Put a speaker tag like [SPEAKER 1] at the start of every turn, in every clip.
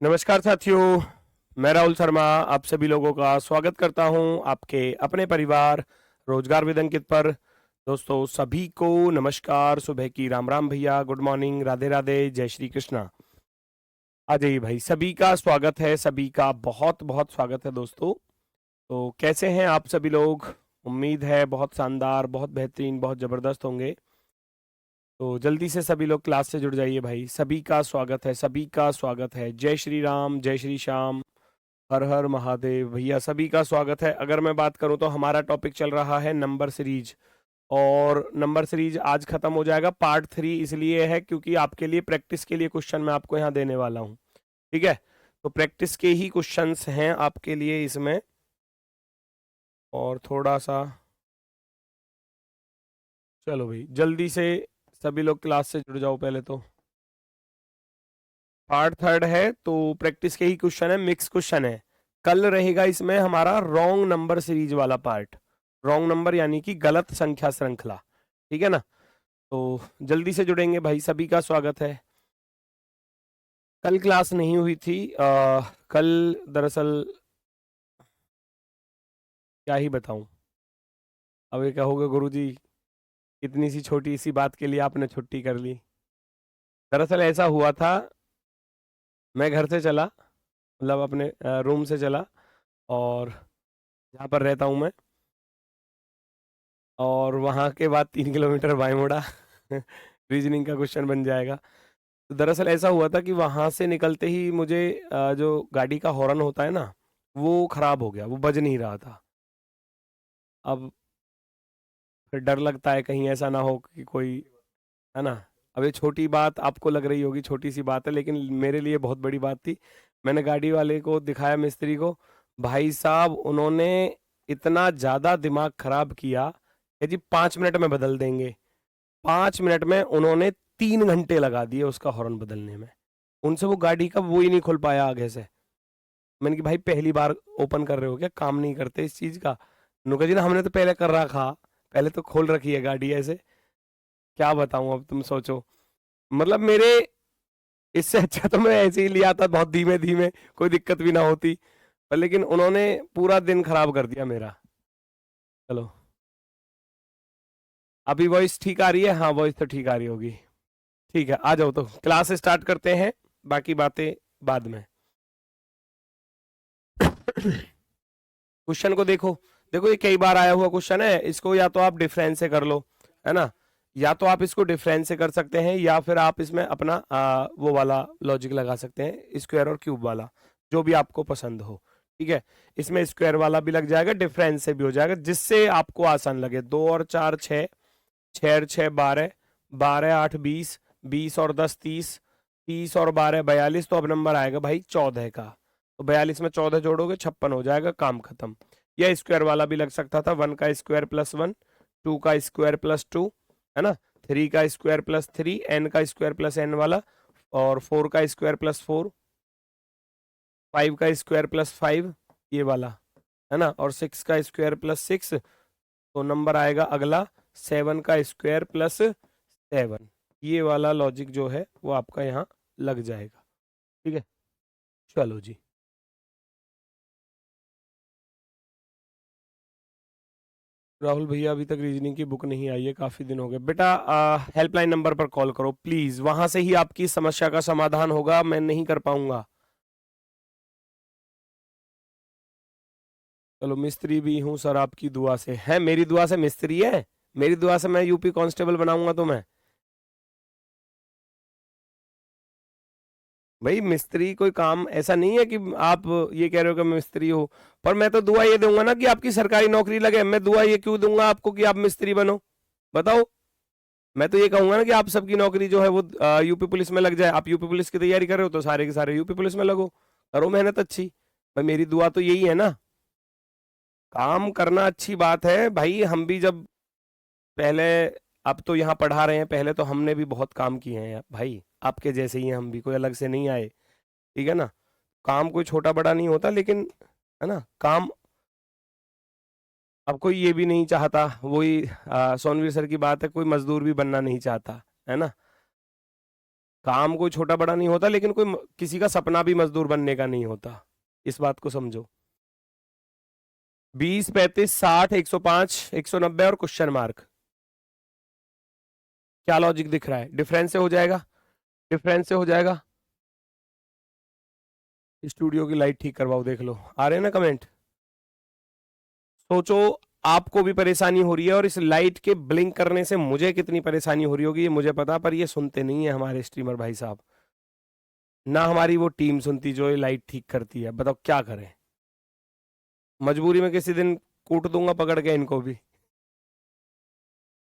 [SPEAKER 1] नमस्कार साथियों, मैं राहुल शर्मा आप सभी लोगों का स्वागत करता हूं आपके अपने परिवार रोजगार विद अंकित पर। दोस्तों सभी को नमस्कार, सुबह की राम राम भैया, गुड मॉर्निंग, राधे राधे, जय श्री कृष्णा। आ जाइए भाई, सभी का स्वागत है, सभी का बहुत बहुत स्वागत है दोस्तों। तो कैसे हैं आप सभी लोग? उम्मीद है बहुत शानदार, बहुत बेहतरीन, बहुत जबरदस्त होंगे। तो जल्दी से सभी लोग क्लास से जुड़ जाइए भाई, सभी का स्वागत है, सभी का स्वागत है। जय श्री राम, जय श्री श्याम, हर हर महादेव भैया, सभी का स्वागत है। अगर मैं बात करूं तो हमारा टॉपिक चल रहा है नंबर सीरीज, और नंबर सीरीज आज खत्म हो जाएगा। पार्ट 3 इसलिए है क्योंकि आपके लिए प्रैक्टिस के लिए क्वेश्चन मैं आपको यहाँ देने वाला हूँ। ठीक है, तो प्रैक्टिस के ही क्वेश्चंस हैं आपके लिए इसमें। और थोड़ा सा चलो भाई जल्दी से सभी लोग क्लास से जुड़ जाओ पहले तो। पार्ट 3 है तो प्रैक्टिस के ही क्वेश्चन है, मिक्स क्वेश्चन है। कल रहेगा इसमें हमारा रॉन्ग नंबर सीरीज वाला पार्ट। रॉन्ग नंबर यानी कि गलत संख्या श्रृंखला। ठीक है ना? तो जल्दी से जुड़ेंगे भाई, सभी का स्वागत है। कल क्लास नहीं हुई थी। कल दरअसल क्या ही बताऊं। अब ये कहोगे गुरुजी इतनी सी छोटी सी बात के लिए आपने छुट्टी कर ली। दरअसल ऐसा हुआ था, मैं घर से चला, मतलब अपने रूम से चला, और जहाँ पर रहता हूँ मैं, और वहाँ के बाद 3 किलोमीटर बाएं मुड़ा। रीजनिंग का क्वेश्चन बन जाएगा। तो दरअसल ऐसा हुआ था कि वहाँ से निकलते ही मुझे जो गाड़ी का हॉर्न होता है ना, वो खराब हो गया, वो बज नहीं रहा था। अब फिर डर लगता है कहीं ऐसा ना हो कि कोई, है ना। अब ये छोटी बात आपको लग रही होगी, छोटी सी बात है, लेकिन मेरे लिए बहुत बड़ी बात थी। मैंने गाड़ी वाले को दिखाया, मिस्त्री को। भाई साहब उन्होंने इतना ज़्यादा दिमाग खराब किया कि जी 5 मिनट में बदल देंगे। 5 मिनट में उन्होंने 3 घंटे लगा दिए उसका हॉर्न बदलने में। उनसे वो गाड़ी का वो ही नहीं खुल पाया आगे से। मैंने कि भाई पहली बार ओपन कर रहे हो क्या, काम नहीं करते इस चीज का? उन्होंने कहा जी ना हमने तो पहले कर रखा, पहले तो खोल रखी है गाड़ी ऐसे। क्या बताऊं, अब तुम सोचो। मतलब मेरे, इससे अच्छा तो मैं ऐसे ही लिया था बहुत धीमे धीमे, कोई दिक्कत भी ना होती। पर लेकिन उन्होंने पूरा दिन खराब कर दिया मेरा। चलो, अभी वॉइस ठीक आ रही है? हाँ वॉइस तो ठीक आ रही होगी। ठीक है, आ जाओ तो क्लास स्टार्ट करते हैं, बाकी बातें बाद में। क्वेश्चन को देखो। देखो ये कई बार आया हुआ क्वेश्चन है, इसको या तो आप डिफरेंस से कर लो, है ना। या तो आप इसको डिफरेंस से कर सकते हैं, या फिर आप इसमें अपना वो वाला लॉजिक लगा सकते हैं, स्क्वायर और क्यूब वाला, जो भी आपको पसंद हो। ठीक है, इसमें स्क्वायर वाला भी लग जाएगा, डिफरेंस से भी हो जाएगा, जिससे आपको आसान लगे। 2 और 4 6, 6 और 6 12, 12 8 20, 20 और 10 30, 30 और 12 42, तो अब नंबर आएगा भाई 14 का। तो 42 में 14 जोड़ोगे 56 हो जाएगा, काम खत्म। या स्क्वायर वाला भी लग सकता था, 1 का स्क्वायर +1, 2 का स्क्वायर +2, है ना, 3 का स्क्वायर +3, n का स्क्वायर +n वाला, और 4 का स्क्वायर +4, 5 का स्क्वायर +5, ये वाला, है ना, और 6 का स्क्वायर +6। तो नंबर आएगा अगला 7 का स्क्वायर +7। ये वाला लॉजिक जो है वो आपका यहाँ लग जाएगा। ठीक है, चलो जी। राहुल भैया अभी तक रीजनिंग की बुक नहीं आई है, काफी दिन हो गए। बेटा हेल्पलाइन नंबर पर कॉल करो प्लीज, वहां से ही आपकी समस्या का समाधान होगा, मैं नहीं कर पाऊंगा। चलो, मिस्त्री भी हूँ सर आपकी दुआ से। है मेरी दुआ से मिस्त्री है? मेरी दुआ से मैं यूपी कांस्टेबल बनाऊंगा तो मैं। भाई मिस्त्री कोई काम ऐसा नहीं है कि आप ये कह रहे हो कि मैं मिस्त्री हो। पर मैं तो दुआ ये दूंगा ना कि आपकी सरकारी नौकरी लगे। मैं दुआ ये क्यों दूंगा आपको कि आप मिस्त्री बनो? बताओ। मैं तो ये कहूंगा ना कि आप सबकी नौकरी जो है वो यूपी पुलिस में लग जाए। आप यूपी पुलिस की तैयारी कर रहे हो तो सारे के सारे यूपी पुलिस में लगो, करो मेहनत अच्छी। भाई मेरी दुआ तो यही है ना। काम करना अच्छी बात है भाई, हम भी जब पहले, अब तो यहाँ पढ़ा रहे हैं, पहले तो हमने भी बहुत काम किए हैं भाई, आपके जैसे ही हैं हम भी, कोई अलग से नहीं आए। ठीक है ना। काम कोई छोटा बड़ा नहीं होता, लेकिन है ना, काम अब कोई ये भी नहीं चाहता, वही सोनवीर सर की बात है, कोई मजदूर भी बनना नहीं चाहता, है ना। काम कोई छोटा बड़ा नहीं होता, लेकिन कोई किसी का सपना भी मजदूर बनने का नहीं होता, इस बात को समझो। 20, 35, 60, 105, 190 और क्वेश्चन मार्क। क्या लॉजिक दिख रहा है? डिफरेंस से हो जाएगा, डिफरेंस से हो जाएगा। स्टूडियो की लाइट ठीक करवाओ, देख लो आ रहे हैं ना कमेंट। सोचो आपको भी परेशानी हो रही है, और इस लाइट के ब्लिंक करने से मुझे कितनी परेशानी हो रही होगी ये मुझे पता, पर ये सुनते नहीं है हमारे स्ट्रीमर भाई साहब, ना हमारी वो टीम सुनती जो ये लाइट ठीक करती है। बताओ क्या करें, मजबूरी में किसी दिन कूट दूंगा पकड़ के इनको भी।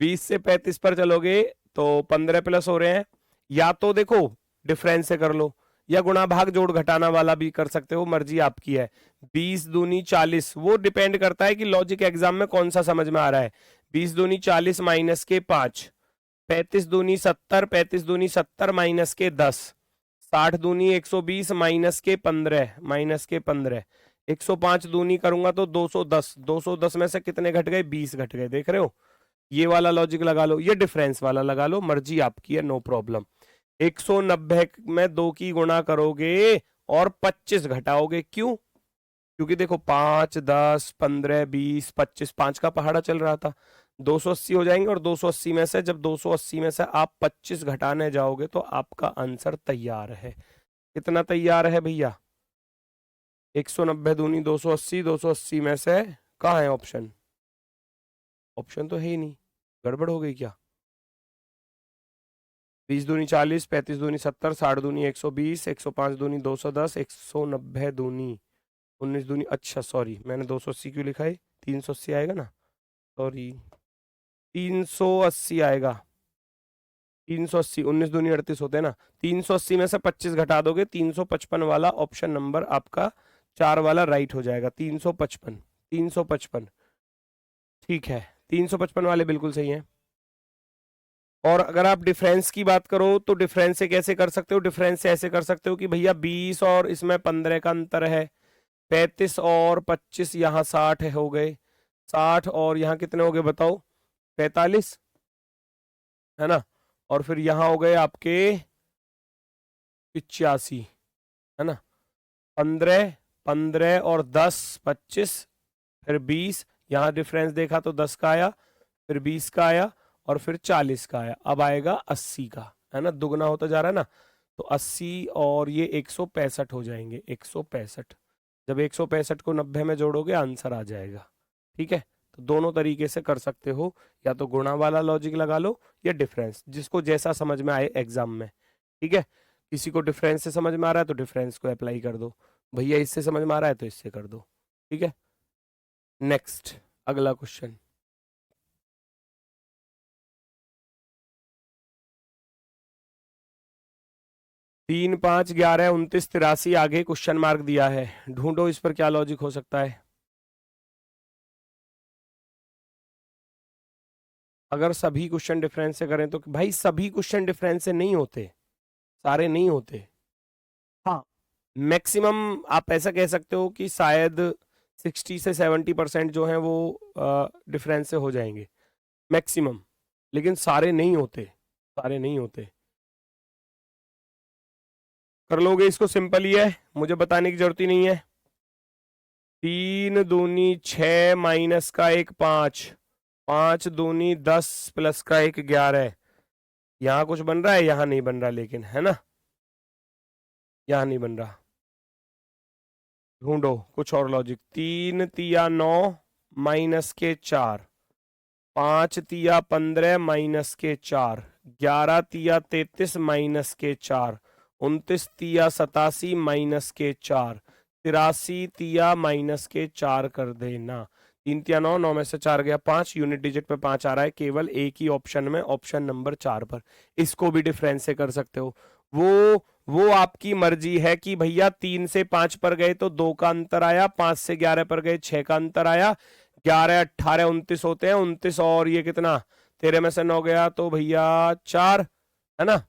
[SPEAKER 1] 20 से 35 पर चलोगे तो 15 प्लस हो रहे हैं, या तो देखो डिफरेंस से कर लो, या गुणा भाग जोड़ घटाना वाला भी कर सकते हो, मर्जी आपकी है। 20 दूनी 40, वो डिपेंड करता है कि लॉजिक एग्जाम में कौन सा समझ में आ रहा है। 20 दूनी 40 माइनस के 5, 35 दूनी 70, 35 दूनी 70 माइनस के 10, 60 दूनी 120 माइनस के 15, माइनस के 15, 105 दूनी करूंगा तो 210, 210 में से कितने घट गए? 20 घट गए। देख रहे हो, ये वाला लॉजिक लगा लो, ये डिफरेंस वाला लगा लो, मर्जी आपकी है, नो प्रॉब्लम। 190 में 2 की गुणा करोगे और 25 घटाओगे, क्यों? क्योंकि देखो 5, 10, 15, 20, 25, 5 का पहाड़ा चल रहा था, 280 हो जाएंगे, और 280 में से जब 280 में से आप 25 घटाने जाओगे तो आपका आंसर तैयार है। कितना तैयार है भैया? 190 दूनी 280, 280 में से कहाँ है ऑप्शन? ऑप्शन तो है ही नहीं, गड़बड़ हो गई क्या? 20 दूनी 40, 35 दूनी 70, 60 दूनी 120, 105 दूनी 210, 190 दूनी 19 दूनी, अच्छा सॉरी मैंने 280 क्यों लिखा है? 380 आएगा ना, सॉरी 380 आएगा, 380, 19 दूनी 38 होते हैं ना, 380 में से 25 घटा दोगे, 355 वाला ऑप्शन नंबर आपका 4 वाला राइट हो जाएगा। 355, 355 ठीक है, 355 वाले बिल्कुल सही है। और अगर आप डिफरेंस की बात करो तो डिफरेंस से कैसे कर सकते हो? डिफरेंस से ऐसे कर सकते हो कि भैया 20 और इसमें 15 का अंतर है, 35 और 25 यहाँ 60 हो गए, 60 और यहाँ कितने हो गए बताओ? 45 है ना, और फिर यहाँ हो गए आपके 85 है ना, 15, 15 और 10, 25, फिर 20, यहाँ डिफरेंस देखा तो 10 का आया, फिर 20 का आया, और फिर 40 का आया, अब आएगा 80 का, है ना, दुगना होता जा रहा है ना, तो 80 और ये 165 हो जाएंगे, 165। जब 165 को 90 में जोड़ोगे आंसर आ जाएगा। ठीक है, तो दोनों तरीके से कर सकते हो, या तो गुणा वाला लॉजिक लगा लो या डिफरेंस, जिसको जैसा समझ में आए एग्जाम में। ठीक है, किसी को डिफरेंस से समझ में आ रहा है तो डिफरेंस को अप्लाई कर दो, भैया इससे समझ में आ रहा है तो इससे कर दो। ठीक है, नेक्स्ट अगला क्वेश्चन। तीन, 5, 11, 29, 83 आगे क्वेश्चन मार्क दिया है, ढूंढो इस पर क्या लॉजिक हो सकता है। अगर सभी क्वेश्चन डिफरेंस से करें तो भाई सभी क्वेश्चन डिफरेंस से नहीं होते, सारे नहीं होते। हाँ, मैक्सिमम आप ऐसा कह सकते हो कि शायद 60 से 70% जो हैं वो डिफरेंस से हो जाएंगे मैक्सिमम, लेकिन सारे नहीं होते, सारे नहीं होते। कर लोगे इसको, सिंपल ही है, मुझे बताने की जरूरत ही नहीं है। 3 दूनी 6 माइनस का 1 5, 5 दूनी 10 प्लस का 1 11। यहाँ कुछ बन रहा है? यहाँ नहीं बन रहा, लेकिन है ना, यहाँ नहीं बन रहा। ढूंढो कुछ और लॉजिक। 3 तिया 9 माइनस के 4, 5 तिया 15 माइनस के 4, 11 तिया 33 माइनस के 4, 29 तिया 87 माइनस के 4, 83 तिया माइनस के 4 कर देना। 3 तिया 9, 9 में से 4 गया 5, यूनिट डिजिट पे 5 आ रहा है केवल एक ही ऑप्शन में, ऑप्शन नंबर 4 पर। इसको भी डिफरेंस से कर सकते हो, वो आपकी मर्जी है कि भैया 3 से 5 पर गए तो 2 का अंतर आया, 5 से 11 पर गए 6 का अंतर आया, 11, 18, 29 होते हैं, 29 और ये कितना, 13 में से 9 गया तो भैया 4 है ना,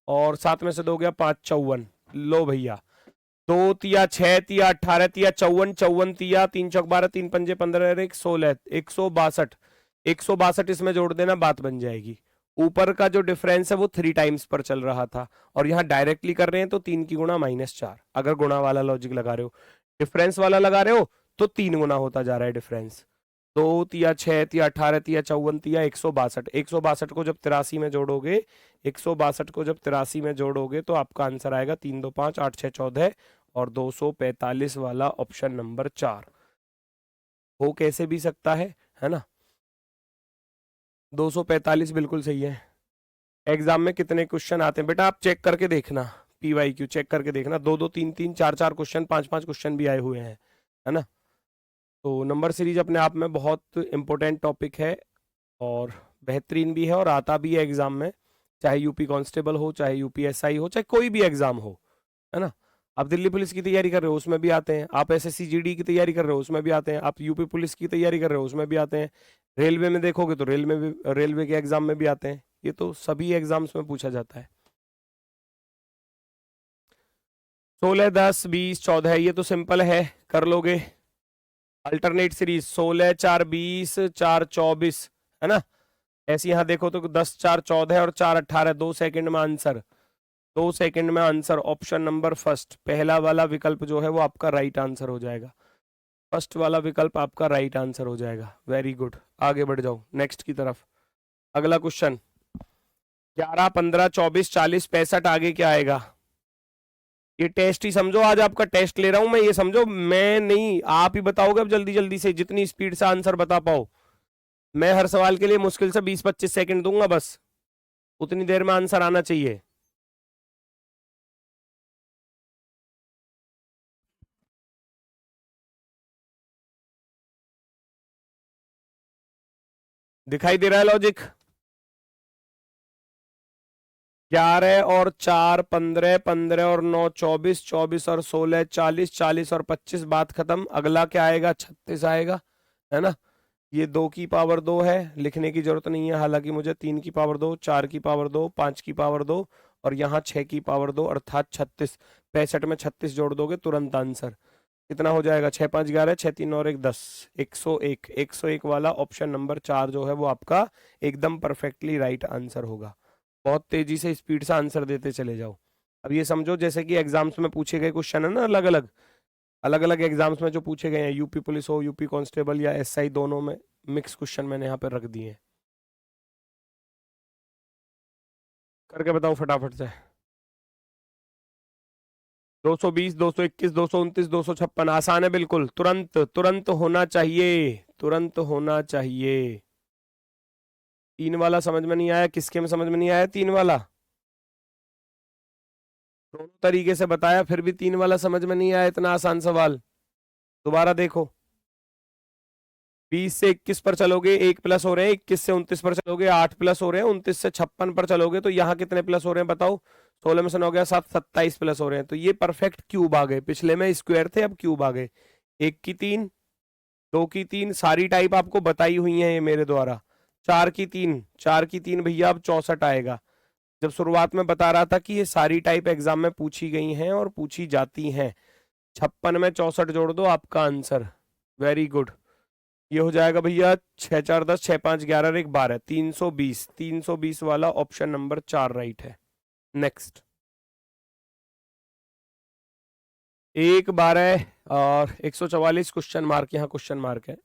[SPEAKER 1] और 7 में से 2 गया 5, 54। लो भैया 2 तिया 6 तिया 18 तिया 54, 54 तिया 3 चौक 12, 3 पंजे 15, 1 16, 162, 162 इसमें जोड़ देना, बात बन जाएगी। ऊपर का जो डिफरेंस है वो 3 टाइम्स पर चल रहा था, और यहाँ डायरेक्टली कर रहे हैं तो 3 की गुणा -4, अगर गुणा वाला लॉजिक लगा रहे हो। डिफरेंस वाला लगा रहे हो तो 3 गुना होता जा रहा है डिफरेंस। 2 तिया 6 तिया 18 तिया 54 तिया 162। 162 को जब 83 में जोड़ोगे, 162 को जब 83 में जोड़ोगे तो आपका आंसर आएगा 3 2 5 8 6 14 और 245 वाला ऑप्शन नंबर 4। हो कैसे भी सकता है ना। 245 बिल्कुल सही है। एग्जाम में कितने क्वेश्चन आते हैं बेटा, आप चेक करके देखना, पीवाईक्यू चेक करके देखना, 2 2 3 3 4 4 क्वेश्चन, 5 5 क्वेश्चन भी आए हुए हैं, है ना। तो नंबर सीरीज अपने आप में बहुत इंपॉर्टेंट टॉपिक है और बेहतरीन भी है और आता भी है एग्जाम में, चाहे यूपी कांस्टेबल हो, चाहे यूपीएसआई हो, चाहे कोई भी एग्जाम हो, है ना। आप दिल्ली पुलिस की तैयारी कर रहे हो उसमें भी आते हैं, आप एसएससी जीडी की तैयारी कर रहे हो उसमें भी आते हैं, आप यूपी पुलिस की तैयारी कर रहे हो उसमें भी आते हैं, रेलवे में देखोगे तो रेलवे के एग्जाम में भी आते हैं, ये तो सभी एग्जाम्स में पूछा जाता है। 16 10 20 14 ये तो सिंपल है, कर लोगे। अल्टरनेट सीरीज 16 4 20 4 24, है ना। ऐसे यहाँ देखो तो 10 4 14 और 4 18, 2 सेकंड में आंसर, 2 सेकंड में आंसर। ऑप्शन नंबर फर्स्ट, पहला वाला विकल्प जो है वो आपका राइट आंसर हो जाएगा, फर्स्ट वाला विकल्प आपका राइट आंसर हो जाएगा। वेरी गुड, आगे बढ़ जाओ नेक्स्ट की तरफ। अगला क्वेश्चन 11 15 24 40 65, आगे क्या आएगा। ये टेस्ट ही समझो, आज आपका टेस्ट ले रहा हूं मैं, ये समझो मैं नहीं, आप ही बताओगे अब जल्दी जल्दी से, जितनी स्पीड से आंसर बता पाओ। मैं हर सवाल के लिए मुश्किल से 20-25 सेकंड दूंगा, बस उतनी देर में आंसर आना चाहिए। दिखाई दे रहा है लॉजिक। 11 और 4 15, 15 और 9 24, 24 और 16 40, 40 और 25, बात खत्म। अगला क्या आएगा, 36 आएगा, है ना। ये 2 की पावर 2 है, लिखने की जरूरत नहीं है, हालांकि मुझे 3 की पावर 2, 4 की पावर 2, 5 की पावर 2 और यहाँ 6 की पावर 2 अर्थात 36। 65 में 36 जोड़ दोगे तुरंत आंसर कितना हो जाएगा, 6 5 11, 6 3 और 1 10, 101। 101 वाला ऑप्शन नंबर 4 जो है वो आपका एकदम परफेक्टली राइट आंसर होगा। बहुत तेजी से स्पीड से आंसर देते चले जाओ। अब ये समझो जैसे कि एग्जाम्स में पूछे गए क्वेश्चन है ना, अलग अलग एग्जाम्स में जो पूछे गए हैं, यूपी पुलिस हो, यूपी कांस्टेबल या एसआई, दोनों में मिक्स क्वेश्चन मैंने यहाँ पर रख दिए हैं। करके बताओ फटाफट से। 220 221 229 256, आसान है बिल्कुल, तुरंत तुरंत होना चाहिए, तुरंत होना चाहिए। 3 वाला समझ में नहीं आया, किसके में समझ में नहीं आया 3 वाला, दोनों तरीके से बताया फिर भी 3 वाला समझ में नहीं आया, इतना आसान सवाल। दोबारा देखो, 20 से 21 पर चलोगे 1 प्लस हो रहे हैं, 21 से 29 पर चलोगे 8 प्लस हो रहे हैं, 29 से 56 पर चलोगे तो यहाँ कितने प्लस हो रहे हैं बताओ, 16 में से 9 गया 7, 27 प्लस हो रहे हैं। तो ये परफेक्ट क्यूब आ गए, पिछले में स्क्वायर थे अब क्यूब आ गए। 1 की 3, 2 की 3, सारी टाइप आपको बताई हुई है ये मेरे द्वारा। 4 की 3, 4 की 3 भैया अब 64 आएगा। जब शुरुआत में बता रहा था कि ये सारी टाइप एग्जाम में पूछी गई हैं और पूछी जाती हैं। 56 में 64 जोड़ दो, आपका आंसर। वेरी गुड, ये हो जाएगा भैया 6 4 10, 6 5 11 और 1 12, 320। 320 वाला ऑप्शन नंबर 4 राइट है। नेक्स्ट 1 12 और 144 क्वेश्चन मार्क, यहाँ क्वेश्चन मार्क है,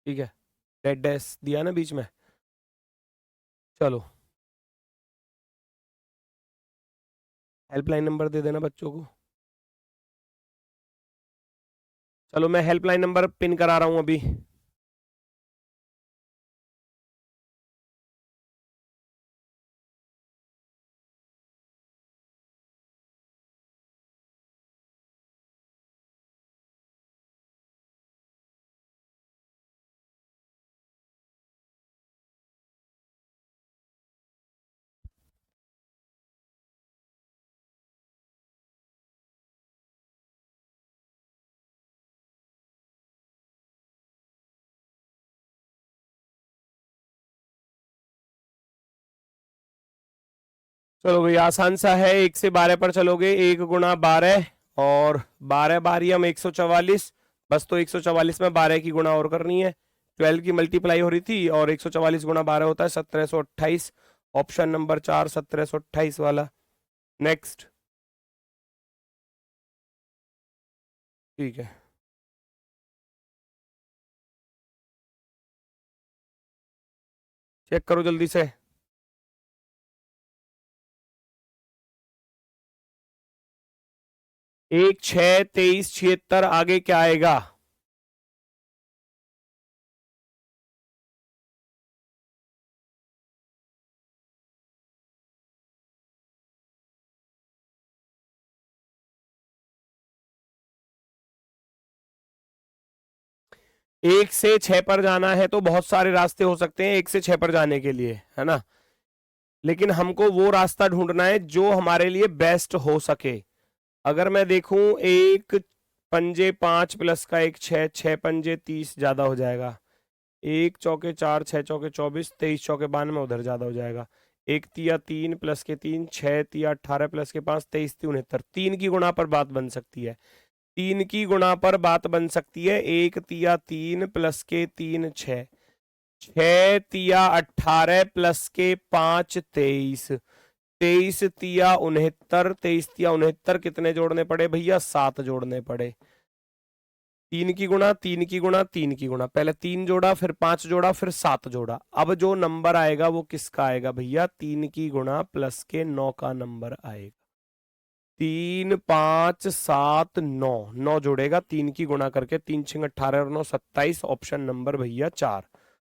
[SPEAKER 1] ठीक है, डेड डैश दिया ना बीच में। चलो हेल्पलाइन नंबर दे देना बच्चों को। चलो मैं हेल्पलाइन नंबर पिन करा रहा हूं अभी। चलो भाई आसान सा है, 1 से 12 पर चलोगे, 1 गुणा 12 और 12 बारी हम 144, बस तो 144 में 12 की गुणा और करनी है, 12 की मल्टीप्लाई हो रही थी और 144 गुणा 12 होता है 1728। ऑप्शन नंबर 4 1728 वाला। नेक्स्ट। ठीक है, चेक करो जल्दी से। 1 6 23 76, आगे क्या आएगा? एक से 6 पर जाना है तो बहुत सारे रास्ते हो सकते हैं एक से 6 पर जाने के लिए, है ना, लेकिन हमको वो रास्ता ढूंढना है जो हमारे लिए बेस्ट हो सके। अगर मैं देखूं, एक पंजे 5 प्लस का एक 6, 6 पंजे 30 ज्यादा हो जाएगा। एक चौके 4, 6 चौके 24, 23 चौके 92, उधर ज्यादा हो जाएगा। एक तिया 3 प्लस के 3, 6 तिया 18 प्लस के 5, 23 ती 69। 3 की गुणा पर बात बन सकती है, 3 की गुणा पर बात बन सकती है। एक तिया 3 प्लस के 3 6, 6 तिया 18 प्लस के 5 23, 23 तिया 69, 23 तिया 69 कितने जोड़ने पड़े भैया? 7 जोड़ने पड़े। 3 की गुणा, 3 की गुणा, 3 की गुणा, पहले 3 जोड़ा, फिर 5 जोड़ा, फिर 7 जोड़ा। अब जो नंबर आएगा वो किसका आएगा भैया? 3 की गुणा प्लस के 9 का नंबर आएगा। 3 5 7 9, 9 जोड़ेगा 3 की गुणा करके। 3 6 18 और 9 27। ऑप्शन नंबर भैया 4।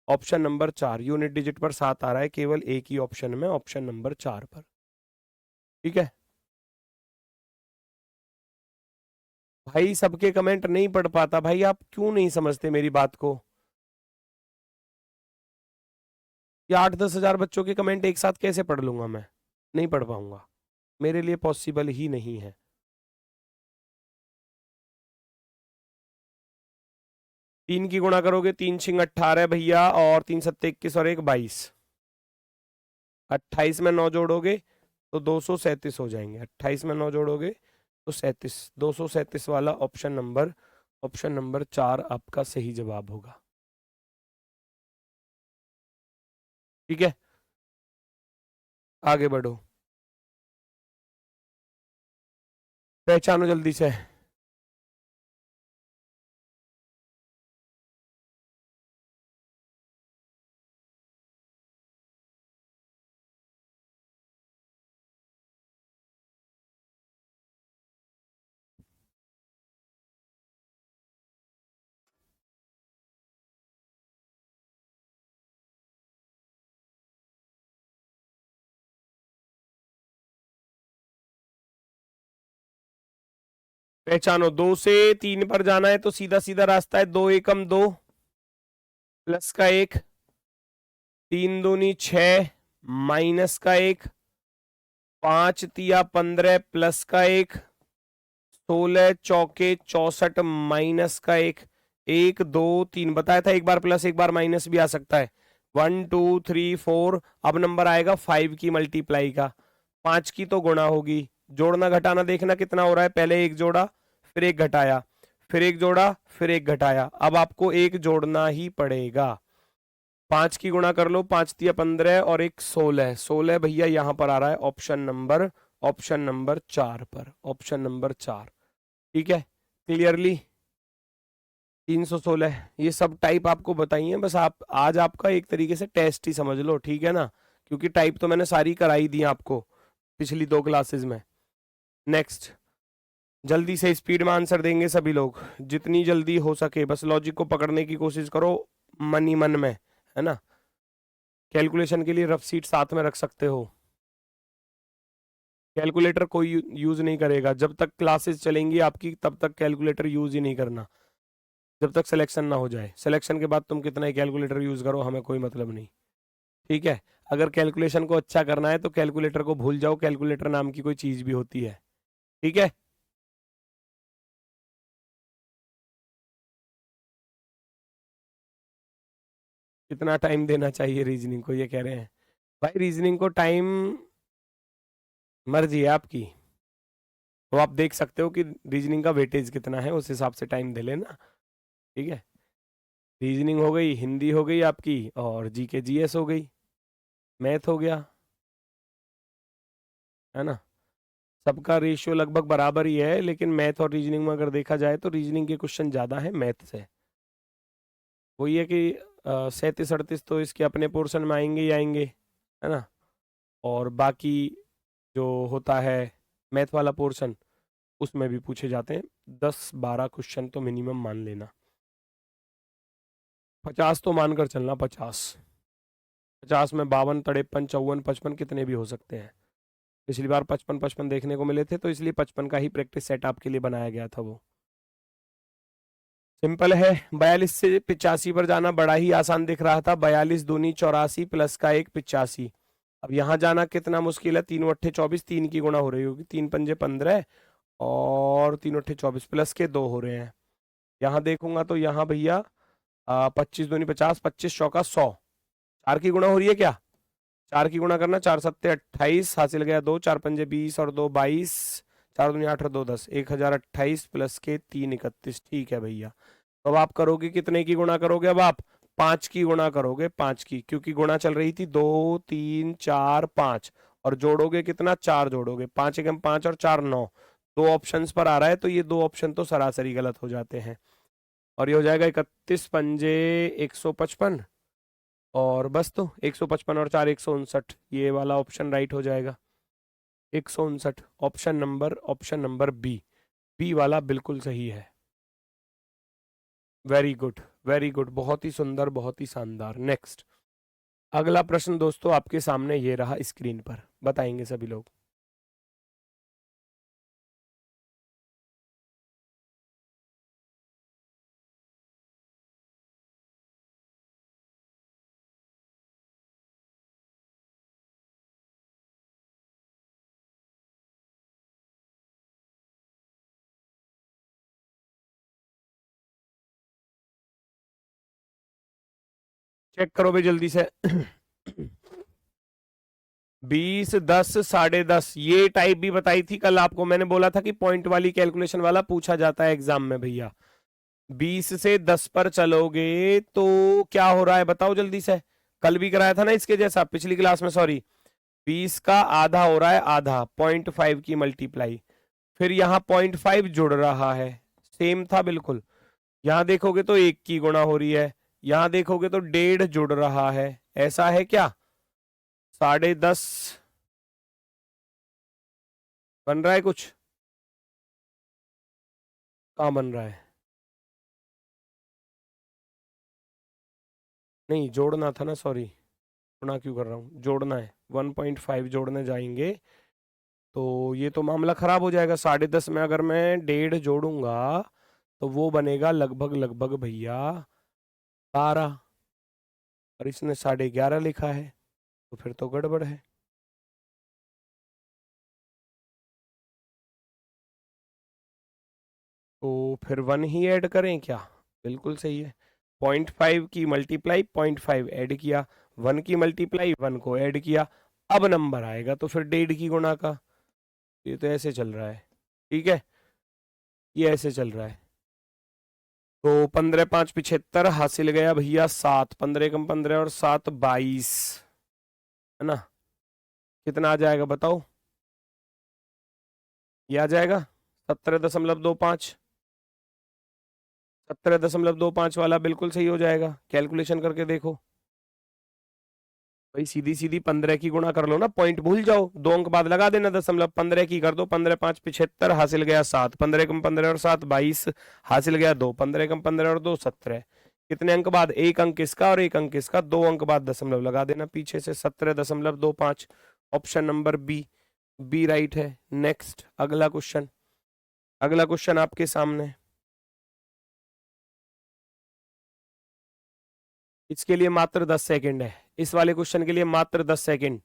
[SPEAKER 1] ऑप्शन नंबर 4, यूनिट डिजिट पर 7 आ रहा है केवल एक ही ऑप्शन में, ऑप्शन नंबर 4 पर। ठीक है भाई, सबके कमेंट नहीं पढ़ पाता भाई, आप क्यों नहीं समझते मेरी बात को? ये 8-10 हजार बच्चों के कमेंट एक साथ कैसे पढ़ लूंगा मैं? नहीं पढ़ पाऊंगा, मेरे लिए पॉसिबल ही नहीं है। 3 की गुणा करोगे, 3 छिंग 18 भैया, और 3 सत्ते 21 और 1 22। 28 में 9 जोड़ोगे तो 237 हो जाएंगे। 28 में 9 जोड़ोगे तो 37, 237 वाला ऑप्शन नंबर 4 आपका सही जवाब होगा। ठीक है, आगे बढ़ो, पहचानो जल्दी से। पहचानो, 2 से 3 पर जाना है तो सीधा सीधा रास्ता है, 2 एकम 2 प्लस का 1, 3 दूनी 6 माइनस का 1, 5 तिया 15 प्लस का 1, 16 चौके 64 माइनस का 1, 1 2 3 बताया था, एक बार प्लस एक बार माइनस भी आ सकता है। 1 2 3 4। अब नंबर आएगा 5 की मल्टीप्लाई का, 5 की तो गुणा होगी। जोड़ना घटाना देखना कितना हो रहा है, पहले एक जोड़ा, फिर एक घटाया, फिर एक जोड़ा, फिर एक घटाया। अब आपको एक जोड़ना ही पड़ेगा। 5 की गुणा कर लो, 5 तिया 15 और एक 16, 16 भैया यहां पर आ रहा है ऑप्शन नंबर 4 पर, ऑप्शन नंबर 4। ठीक है, क्लियरली 316। ये सब टाइप आपको बताइए, बस आप आज आपका एक तरीके से टेस्ट ही समझ लो, ठीक है ना, क्योंकि टाइप तो मैंने सारी कराई दी आपको पिछली 2 क्लासेस में। नेक्स्ट, जल्दी से स्पीड में आंसर देंगे सभी लोग, जितनी जल्दी हो सके, बस लॉजिक को पकड़ने की कोशिश करो मन ही मन में, है ना। कैलकुलेशन के लिए रफ सीट साथ में रख सकते हो। कैलकुलेटर कोई यूज नहीं करेगा जब तक क्लासेस चलेंगी आपकी, तब तक कैलकुलेटर यूज ही नहीं करना, जब तक सिलेक्शन ना हो जाए। सिलेक्शन के बाद तुम कितना ही कैलकुलेटर यूज करो, हमें कोई मतलब नहीं। ठीक है, अगर कैलकुलेशन को अच्छा करना है तो कैलकुलेटर को भूल जाओ, कैलकुलेटर नाम की कोई चीज भी होती है। ठीक है, कितना टाइम देना चाहिए रीजनिंग को, ये कह रहे हैं भाई। रीजनिंग को टाइम मर्जी है आपकी, तो आप देख सकते हो कि रीजनिंग का वेटेज कितना है, उस हिसाब से टाइम दे लेना। ठीक है, रीजनिंग हो गई, हिंदी हो गई आपकी, और जीके जीएस हो गई, मैथ हो गया, है ना। सबका रेशियो लगभग बराबर ही है, लेकिन मैथ और रीजनिंग में अगर देखा जाए तो रीजनिंग के क्वेश्चन ज़्यादा है मैथ से। वही है कि 37-38 तो इसके अपने पोर्शन में आएंगे ही आएंगे, है ना। और बाकी जो होता है मैथ वाला पोर्शन, उसमें भी पूछे जाते हैं 10-12 क्वेश्चन तो मिनिमम मान लेना। 50 तो मानकर चलना, 50 में 52, 53, 54, 55 कितने भी हो सकते हैं। पिछली बार 55-55 देखने को मिले थे, तो इसलिए 55 का ही प्रैक्टिस सेट आपके लिए बनाया गया था। वो सिंपल है। 42 से 85 पर जाना बड़ा ही आसान दिख रहा था। 42 दूनी 84 प्लस का 1 85। अब यहाँ जाना कितना मुश्किल है। 3 अट्ठे 24, 3 की गुणा हो रही होगी, 3 पंजे 15 और 3 अट्ठे 24 प्लस के 2 हो रहे हैं। यहाँ देखूंगा तो यहाँ भैया 25 दूनी 50, 25 चौका 100, 4 की गुणा हो रही है क्या। 4 की गुणा करना, 4 सत्ते 28, हासिल गया 2, 4 पंजे 20 और 2 22, 4 दूनी 8 और 2 10, 1028 प्लस के 3 31। ठीक है भैया। तो अब आप करोगे कितने की गुणा करोगे, अब आप 5 की गुणा करोगे, 5 की, क्योंकि गुणा चल रही थी 2 3 4 5, और जोड़ोगे कितना, 4 जोड़ोगे, 5 एकम 5 और 4 9। दो ऑप्शंस पर आ रहा है, तो ये दो ऑप्शन तो सरासरी गलत हो जाते हैं, और ये हो जाएगा 31 पंजे 155, और बस तो 155 और 4 159, ये वाला ऑप्शन राइट हो जाएगा। 159 ऑप्शन नंबर बी, बी वाला बिल्कुल सही है। वेरी गुड, वेरी गुड, बहुत ही सुंदर, बहुत ही शानदार। नेक्स्ट अगला प्रश्न दोस्तों आपके सामने ये रहा स्क्रीन पर, बताएंगे सभी लोग। चेक करो भाई जल्दी से। 20 10 10.5, ये टाइप भी बताई थी कल आपको, मैंने बोला था कि पॉइंट वाली कैलकुलेशन वाला पूछा जाता है एग्जाम में भैया। 20 से 10 पर चलोगे तो क्या हो रहा है बताओ जल्दी से। कल भी कराया था ना इसके जैसा, पिछली क्लास में, सॉरी। 20 का आधा हो रहा है, आधा 0.5 की मल्टीप्लाई, फिर यहाँ 0.5 जुड़ रहा है, सेम था बिल्कुल। यहाँ देखोगे तो 1 की गुणा हो रही है, यहाँ देखोगे तो 1.5 जुड़ रहा है, ऐसा है क्या। 10.5 बन रहा है कुछ, कहाँ बन रहा है। नहीं जोड़ना था ना, सॉरी, गुणा क्यों कर रहा हूँ, जोड़ना है। 1.5 जोड़ने जाएंगे तो ये तो मामला खराब हो जाएगा। 10.5 में अगर मैं 1.5 जोड़ूंगा तो वो बनेगा लगभग लगभग भैया 12, और इसने 11.5 लिखा है, तो फिर तो गड़बड़ है। तो फिर 1 ही ऐड करें क्या, बिल्कुल सही है। 0.5 की मल्टीप्लाई 0.5 ऐड किया, 1 की मल्टीप्लाई 1 को ऐड किया, अब नंबर आएगा तो फिर 1.5 की गुणा का। ये तो ऐसे चल रहा है, ठीक है, ये ऐसे चल रहा है। तो 15 5 75, हासिल गया भैया 7, 15 कम 15 और 7 22, है ना। कितना आ जाएगा बताओ, ये आ जाएगा 17.25। 17.25 वाला बिल्कुल सही हो जाएगा, कैलकुलेशन करके देखो भाई। सीधी सीधी 15 की गुणा कर लो ना, पॉइंट भूल जाओ, 2 अंक बाद लगा देना दशमलव, 15 की कर दो, 15 5 75, हासिल गया 7, 15 कम 15 और 7 22, हासिल गया 2, 15 कम 15 और 2 17। कितने अंक बाद, एक अंक इसका और एक अंक इसका, 2 अंक बाद दशमलव लगा देना पीछे से, 17.25। Option number B, B right है। नेक्स्ट अगला क्वेश्चन, अगला क्वेश्चन आपके सामने। इसके लिए मात्र 10 सेकंड है, इस वाले क्वेश्चन के लिए मात्र 10 सेकंड।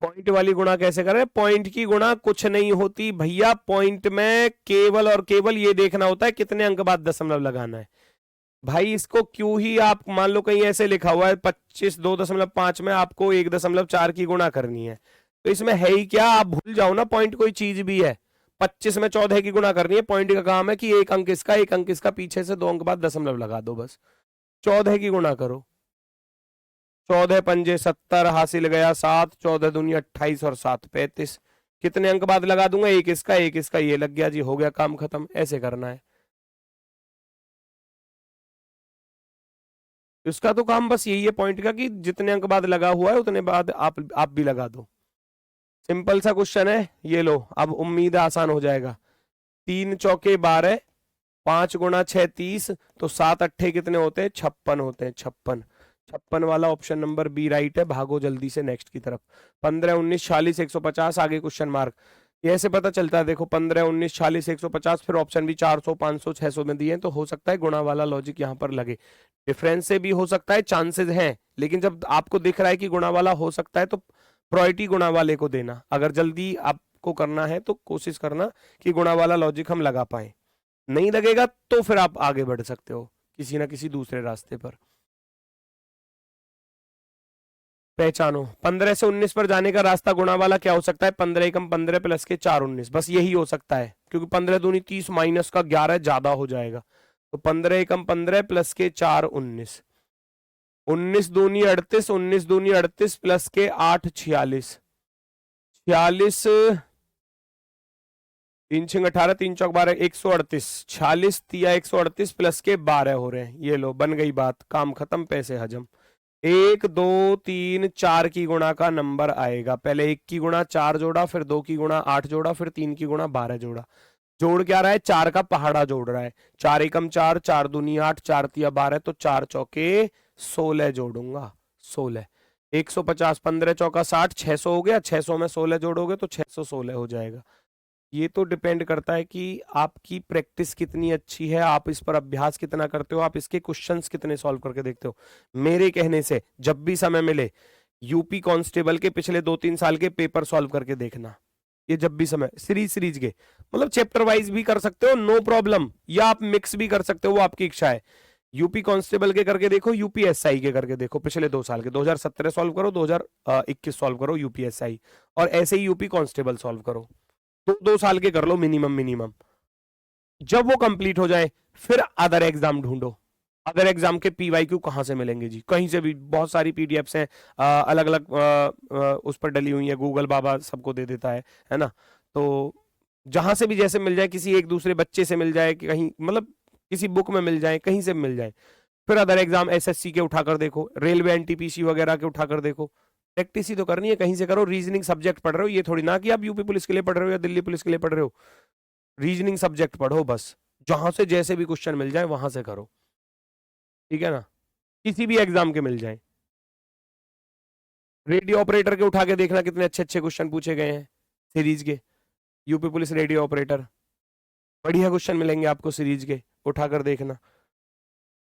[SPEAKER 1] पॉइंट वाली गुणा कैसे करें, पॉइंट की गुणा कुछ नहीं होती भैया, पॉइंट में केवल और केवल ये देखना होता है कितने अंक बाद दशमलव लगाना है भाई। इसको क्यों ही आप मान लो कहीं ऐसे लिखा हुआ है 25 2.5 में आपको 1.4 की गुणा करनी है, तो इसमें है ही क्या, आप भूल जाओ ना पॉइंट कोई चीज भी है। 25 में 14 की गुणा करनी है। पॉइंट का काम है कि एक अंक इसका, एक अंक इसका, पीछे से 2 अंक बाद दशमलव लगा दो बस। 14 की गुणा करो। 14 पंजे 70, हासिल गया 7, 14 दूनी 28 और 7 35। कितने अंक बाद लगा दूंगा? एक इसका, एक इसका, ये लग गया जी, हो गया काम खत्म। ऐसे करना है इसका तो काम बस यही है पॉइंट का, कि जितने अंक बाद लगा हुआ है उतने बाद आप भी लगा दो। सिंपल सा क्वेश्चन है ये। लो अब उम्मीद है आसान हो जाएगा। 3 चौके 12, 5 गुणा 6 30, तो 7 अट्ठे कितने होते हैं? 56 होते हैं। 56, 56 वाला ऑप्शन नंबर बी राइट है। भागो जल्दी से नेक्स्ट की तरफ। 15 19 46 150, आगे क्वेश्चन मार्क। ये ऐसे पता चलता है, देखो 15 19 46 150, फिर ऑप्शन भी 400 500 600 में दिए हैं, तो हो सकता है गुणा वाला लॉजिक यहाँ पर लगे। डिफरेंस से भी हो सकता है, चांसेस हैं, लेकिन जब आपको दिख रहा है कि गुणा वाला हो सकता है तो प्रायोरिटी गुणा वाले को देना। अगर जल्दी आपको करना है तो कोशिश करना कि गुणा वाला लॉजिक हम लगा पाए। नहीं लगेगा तो फिर आप आगे बढ़ सकते हो किसी ना किसी दूसरे रास्ते पर। पहचानो। 15 से 19 पर जाने का रास्ता गुणा वाला क्या हो सकता है? 15 एकम 15 प्लस के 4 19, बस यही हो सकता है, क्योंकि 15 दूनी 30 माइनस का 11 ज्यादा हो जाएगा। तो 15 एकम 15 प्लस के 4 19, 19 दूनी 38, 19 दूनी 38 प्लस के 8 46, 46 3 छिंग 18, 3 चौक 12, 138, 46 तिया 138 प्लस के 12 हो रहे हैं। ये लो बन गई बात, काम खत्म, पैसे हजम। 1 2 3 4 की गुणा का नंबर आएगा। पहले 1 की गुणा 4 जोड़ा, फिर 2 की गुणा 8 जोड़ा, फिर 3 की गुणा 12 जोड़ा। जोड़ क्या रहा है? 4 का पहाड़ा जोड़ रहा है। 4 एकम 4, 4 दूनी 8, 4 तिया 12, तो 4 चौके 16 जोड़ूंगा। 16, 150, 15 चौका 60, 600 हो गया। 600 में 16 जोड़ोगे तो 616 हो जाएगा। ये तो डिपेंड करता है कि आपकी प्रैक्टिस कितनी अच्छी है, आप इस पर अभ्यास कितना करते हो, आप इसके क्वेश्चंस कितने सॉल्व करके देखते हो। मेरे कहने से जब भी समय मिले यूपी कांस्टेबल के पिछले 2-3 साल के पेपर सॉल्व करके देखना। ये जब भी समय, सीरीज सीरीज के, मतलब चैप्टर वाइज भी कर सकते हो, नो प्रॉब्लम, या आप मिक्स भी कर सकते हो, वो आपकी इच्छा है। यूपी कांस्टेबल के करके देखो, यूपीएसआई के करके देखो, पिछले 2 साल के, 2017 सॉल्व करो, 2021 सॉल्व करो यूपीएसआई, और ऐसे ही यूपी कांस्टेबल सॉल्व करो। 2 2 साल के कर लो मिनिमम मिनिमम। जब वो कंप्लीट हो जाए फिर अदर एग्जाम ढूंढो। अदर एग्जाम के पीवाईक्यू कहाँ से मिलेंगे जी? कहीं से भी, बहुत सारी पीडीएफ्स हैं, अलग अलग उस पर डली हुई है, गूगल बाबा सबको दे देता है ना। तो जहां से भी जैसे मिल जाए, किसी एक दूसरे बच्चे से मिल जाए, कहीं मतलब किसी बुक में मिल जाए, कहीं से मिल जाए। फिर अदर एग्जाम एसएससी के उठाकर देखो, रेलवे एनटीपीसी वगैरह के उठाकर देखो। प्रैक्टिस ही तो करनी है, कहीं से करो। रीजनिंग सब्जेक्ट पढ़ रहे हो, ये थोड़ी ना कि आप यूपी पुलिस के लिए पढ़ रहे हो या दिल्ली पुलिस के लिए पढ़ रहे हो। रीजनिंग सब्जेक्ट पढ़ो बस, जहां से जैसे भी क्वेश्चन मिल जाए वहां से करो, ठीक है ना, किसी भी एग्जाम के मिल जाए। रेडियो ऑपरेटर के उठा के देखना, कितने अच्छे अच्छे क्वेश्चन पूछे गए हैं सीरीज के। यूपी पुलिस रेडियो ऑपरेटर, बढ़िया क्वेश्चन मिलेंगे आपको सीरीज के, उठाकर देखना।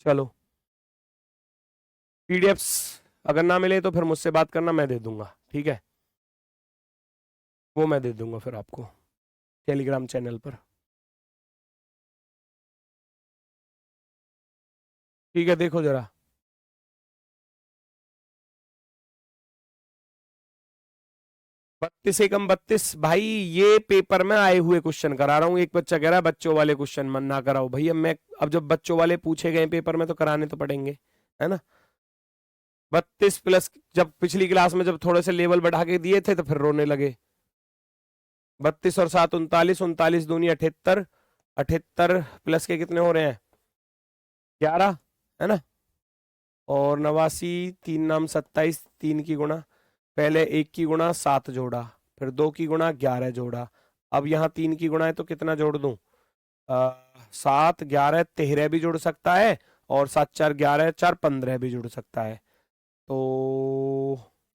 [SPEAKER 1] चलो, पीडीएफ्स अगर ना मिले तो फिर मुझसे बात करना, मैं दे दूंगा, ठीक है, वो मैं दे दूंगा फिर आपको टेलीग्राम चैनल पर। ठीक है, देखो जरा। 32 एकम 32, भाई ये पेपर में आए हुए क्वेश्चन करा रहा हूँ। एक बच्चा कह रहा है बच्चों वाले क्वेश्चन मन ना कराओ, भैया मैं, अब जब बच्चों वाले पूछे गए पेपर में तो कराने तो पड़ेंगे, है ना। 32 प्लस, जब पिछली क्लास में जब थोड़े से लेवल बढ़ा के दिए थे तो फिर रोने लगे। 32 और 7 39, 39 दूनी 78, 78 प्लस के कितने हो रहे हैं? 11, है ना। और 89, 3 नाम 27, 3 की गुणा, पहले 1 की गुणा 7 जोड़ा, फिर 2 की गुणा 11 जोड़ा। अब यहाँ 3 की गुणा है तो कितना जोड़ दूं? 7 11 13 भी जुड़ सकता है, और 7 4 11 4 15 भी जुड़ सकता है। तो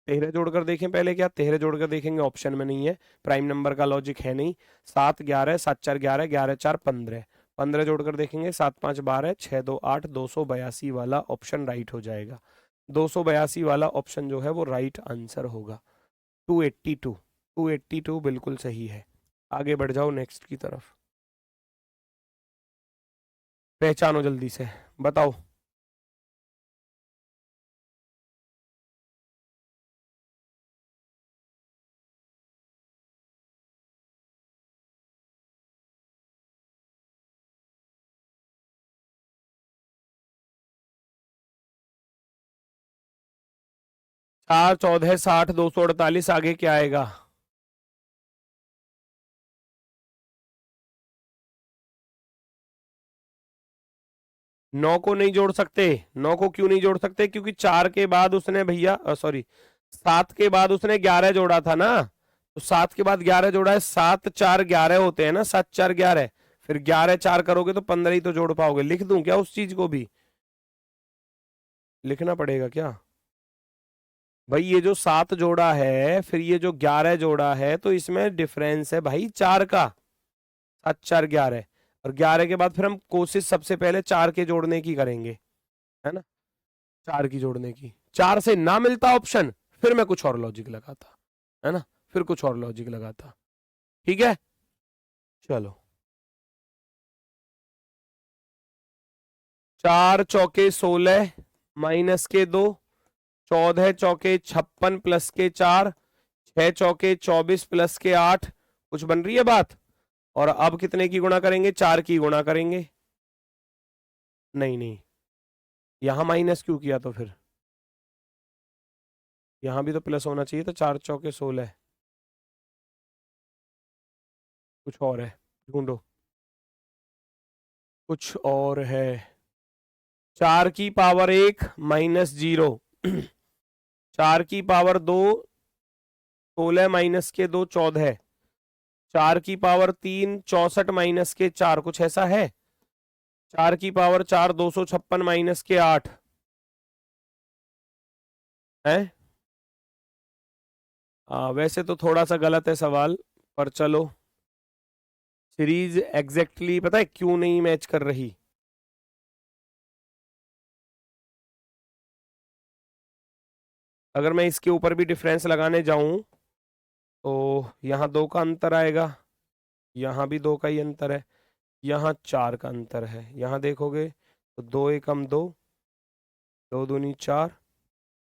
[SPEAKER 1] 13 जोड़कर देखें पहले, क्या 13 जोड़कर देखेंगे? ऑप्शन में नहीं है, प्राइम नंबर का लॉजिक है नहीं। 7 11 7 4 11 11 4 15, 15 जोड़कर देखेंगे, 7 5 12 6 2 8, 282 वाला ऑप्शन राइट हो जाएगा। 282 वाला ऑप्शन जो है वो राइट आंसर होगा। 282, 282 बिल्कुल सही है। आगे बढ़ जाओ नेक्स्ट की तरफ। पहचानो जल्दी से, बताओ। 4 14 60 248, आगे क्या आएगा? 9 को नहीं जोड़ सकते। 9 को क्यों नहीं जोड़ सकते? क्योंकि 4 के बाद उसने भैया सॉरी 7 के बाद उसने 11 जोड़ा था ना, तो 7 के बाद 11 जोड़ा है, 7 4 11 होते हैं ना, 7 4 11, फिर 11 4 करोगे तो 15 ही तो जोड़ पाओगे। लिख दूं क्या उस चीज को भी? लिखना पड़ेगा क्या भाई? ये जो 7 जोड़ा है फिर ये जो 11 जोड़ा है, तो इसमें डिफरेंस है भाई 4 का। 7 4 11, और 11 के बाद फिर हम कोशिश सबसे पहले 4 के जोड़ने की करेंगे, है ना? 4 की जोड़ने की। 4 से ना मिलता ऑप्शन, फिर मैं कुछ और लॉजिक लगाता, है ना? फिर कुछ और लॉजिक लगाता। ठीक है, चलो। 4 चौके 16 माइनस के 2, 14 चौके 56 प्लस के 4, 6 चौके 24 प्लस के 8। कुछ बन रही है बात? और अब कितने की गुणा करेंगे? 4 की गुणा करेंगे। नहीं नहीं, यहां माइनस क्यों किया? तो फिर यहां भी तो प्लस होना चाहिए। तो 4 चौके 16, कुछ और है, ढूंढो। कुछ और है। 4 की पावर 1 माइनस 0, 4 की पावर 2 16 माइनस के 2 14, 4 की पावर 3 64 माइनस के 4। कुछ ऐसा है? 4 की पावर 4 256 माइनस के 8 है। वैसे तो थोड़ा सा गलत है सवाल, पर चलो। सीरीज एग्जैक्टली पता है क्यों नहीं मैच कर रही? अगर मैं इसके ऊपर भी डिफरेंस लगाने जाऊं तो यहाँ 2 का अंतर आएगा, यहाँ भी 2 का ही अंतर है, यहाँ 4 का अंतर है। यहाँ देखोगे तो 2 एकम 2, 2 दूनी 4,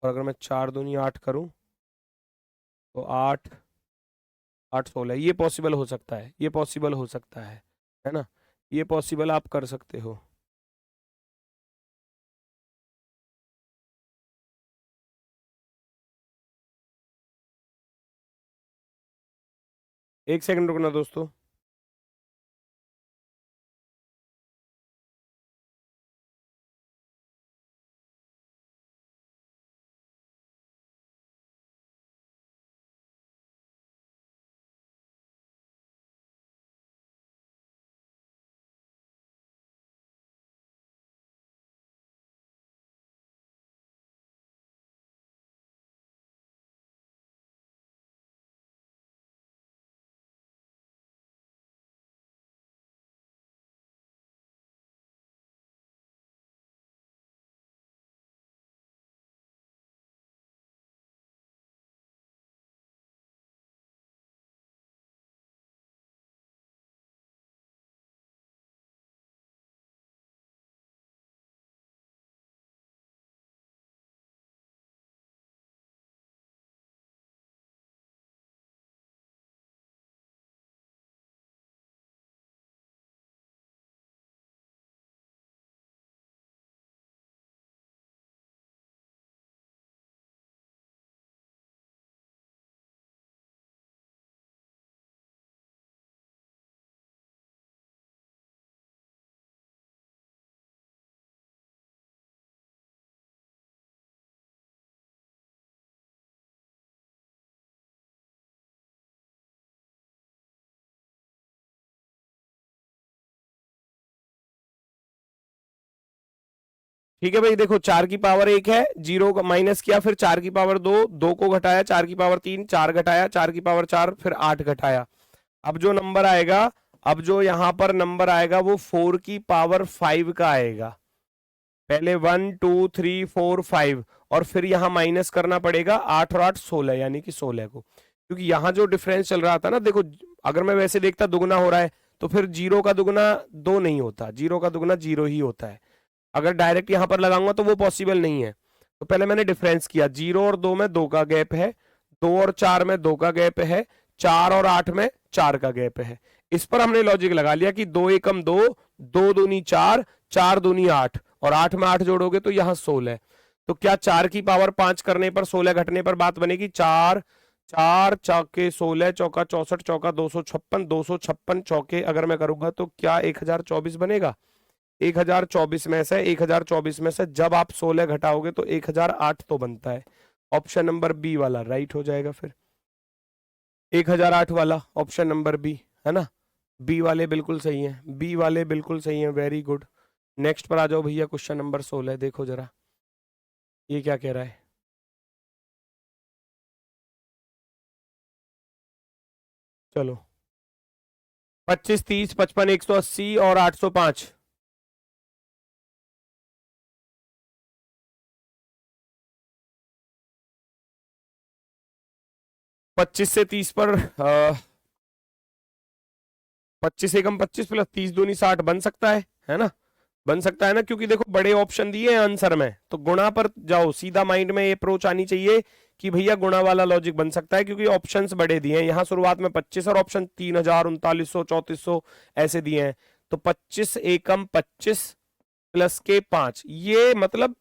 [SPEAKER 1] और अगर मैं 4 दूनी 8 करूं तो 8 8 16। ये पॉसिबल हो सकता है, ये पॉसिबल हो सकता है ना? ये पॉसिबल आप कर सकते हो। एक सेकंड रुकना दोस्तों। ठीक है भाई, देखो 4 की पावर 1 है, 0 का माइनस किया, फिर 4 की पावर 2, 2 को घटाया, 4 की पावर 3 4 घटाया, 4 की पावर 4, फिर 8 घटाया। अब जो नंबर आएगा, अब जो यहां पर नंबर आएगा वो 4 की पावर 5 का आएगा। पहले 1 2 3 4 5, और फिर यहां माइनस करना पड़ेगा 8 और 8 16, यानी कि 16 को। क्योंकि यहां जो डिफरेंस चल रहा था ना, देखो अगर मैं वैसे देखता दुगना हो रहा है, तो फिर 0 का दुगना 2 नहीं होता, 0 का दुगना 0 ही होता है। अगर डायरेक्ट यहां पर लगाऊंगा तो वो पॉसिबल नहीं है। तो पहले मैंने डिफरेंस किया, 0 और 2 में 2 का गैप है, 2 और 4 में 2 का गैप है, 4 और 8 में 4 का गैप है। इस पर हमने लॉजिक लगा लिया कि 2 एकम 2, 2 दूनी 4, 4 दूनी 8, और 8 में 8 जोड़ोगे तो यहां 16 है। तो क्या 4 की पावर 5 करने पर 16 घटने पर बात बनेगी? 4 4 चौके 16 चौका 64 चौका 256 256 चौके अगर मैं करूंगा तो क्या 1024 बनेगा? 1024 में से 1024 में से जब आप 16 घटाओगे तो 1008 तो बनता है। ऑप्शन नंबर बी वाला राइट हो जाएगा फिर। 1008 वाला ऑप्शन नंबर बी है ना। बी वाले बिल्कुल सही हैं, बी वाले बिल्कुल सही हैं, वेरी गुड। नेक्स्ट पर आ जाओ भैया, क्वेश्चन नंबर 16 देखो जरा ये क्या कह रहा है। चलो 25 30 55 180 और 805। 25 से 30 पर 25 एकम 25 प्लस 30 दूनी 60 बन सकता है ना? बन सकता है ना, क्योंकि देखो बड़े ऑप्शन दिए हैं आंसर में, तो गुणा पर जाओ, सीधा माइंड में ये अप्रोच आनी चाहिए कि भैया गुणा वाला लॉजिक बन सकता है, क्योंकि ऑप्शंस बड़े दिए हैं यहाँ शुरुआत में 25 और ऑप्शन 3000 3900 3400 ऐसे दिए हैं। तो 25 एकम 25 प्लस के 5, ये मतलब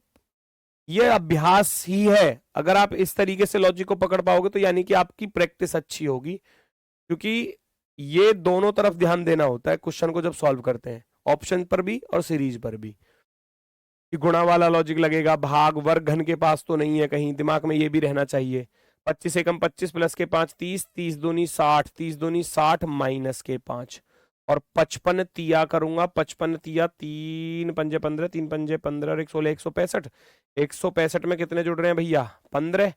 [SPEAKER 1] ये अभ्यास ही है। अगर आप इस तरीके से लॉजिक को पकड़ पाओगे तो यानी कि आपकी प्रैक्टिस अच्छी होगी, क्योंकि ये दोनों तरफ ध्यान देना होता है क्वेश्चन को जब सॉल्व करते हैं, ऑप्शन पर भी और सीरीज पर भी। कि गुणा वाला लॉजिक लगेगा, भाग वर्ग घन के पास तो नहीं है कहीं, दिमाग में ये भी रहना चाहिए। 25 एकम 25 प्लस के 5 30 30 दूनी 60 30 दूनी 60 माइनस के 5 और 55 तिया करूंगा, 55 तिया 3 पंजे 15 3 पंजे 15 और 116 165। 165 में कितने जुड़ रहे हैं भैया? 15।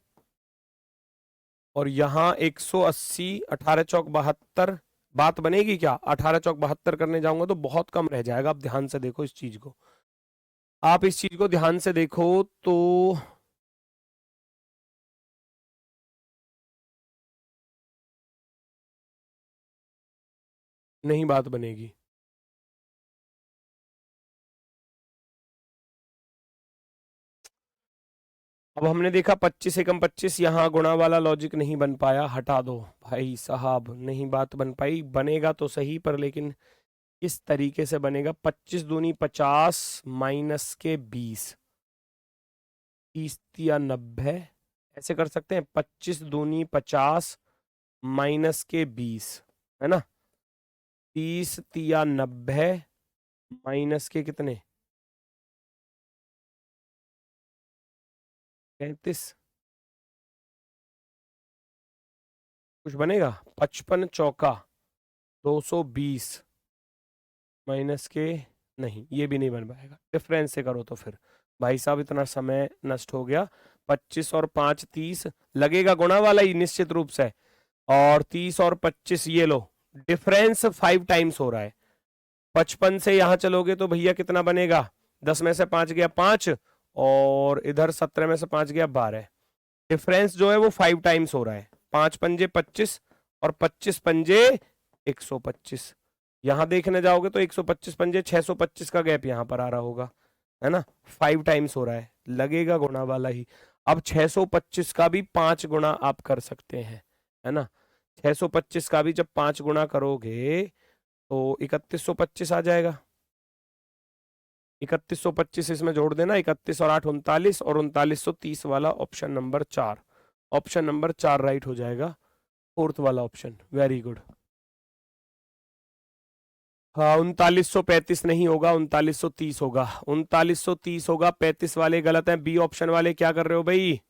[SPEAKER 1] और यहाँ 180 18 चौक 72 बात बनेगी क्या? 18 चौक 72 करने जाऊंगा तो बहुत कम रह जाएगा। आप ध्यान से देखो इस चीज को, आप इस चीज को ध्यान से देखो तो नहीं बात बनेगी। अब हमने देखा 25 एकम 25, यहाँ गुणा वाला लॉजिक नहीं बन पाया, हटा दो भाई साहब, नहीं बात बन पाई। बनेगा तो सही पर लेकिन इस तरीके से बनेगा, 25 दूनी 50 माइनस के 20 30 या 90 ऐसे कर सकते हैं। 25 दूनी 50 माइनस के 20 है ना, 30 या 90 माइनस के कितने 33 कुछ बनेगा। 55 चौका 220 माइनस के, नहीं ये भी नहीं बन पाएगा, डिफरेंस से करो तो फिर भाई साहब इतना समय नष्ट हो गया। 25 और 5 30 लगेगा गुणा वाला ही निश्चित रूप से, और 30 और 25 ये लो डिफरेंस 5 टाइम्स हो रहा है। 55 से यहां चलोगे तो भैया कितना बनेगा? 10 में से 5 गया 5 और इधर 17 में से 5 गया 12। डिफरेंस जो है वो 5 टाइम्स हो रहा है। 5 पंजे 25 और 25 पंजे 125। यहां देखने जाओगे तो 125 पंजे 625 का गैप यहां पर आ रहा होगा, है ना। 5 टाइम्स हो रहा है, लगेगा गुणा वाला ही। अब 625 का भी 5 गुणा आप कर सकते हैं, है ना। 625 का भी जब 5 गुणा करोगे तो 3125 आ जाएगा। 3125 इसमें जोड़ देना, 31 और 8 39 और 3930 वाला option number 4, option number 4 right हो जाएगा, फोर्थ वाला ऑप्शन, वेरी गुड। हाँ 3935 नहीं होगा, 3930 होगा, 3930 होगा। 35 वाले गलत हैं, बी ऑप्शन वाले क्या कर रहे हो भाई,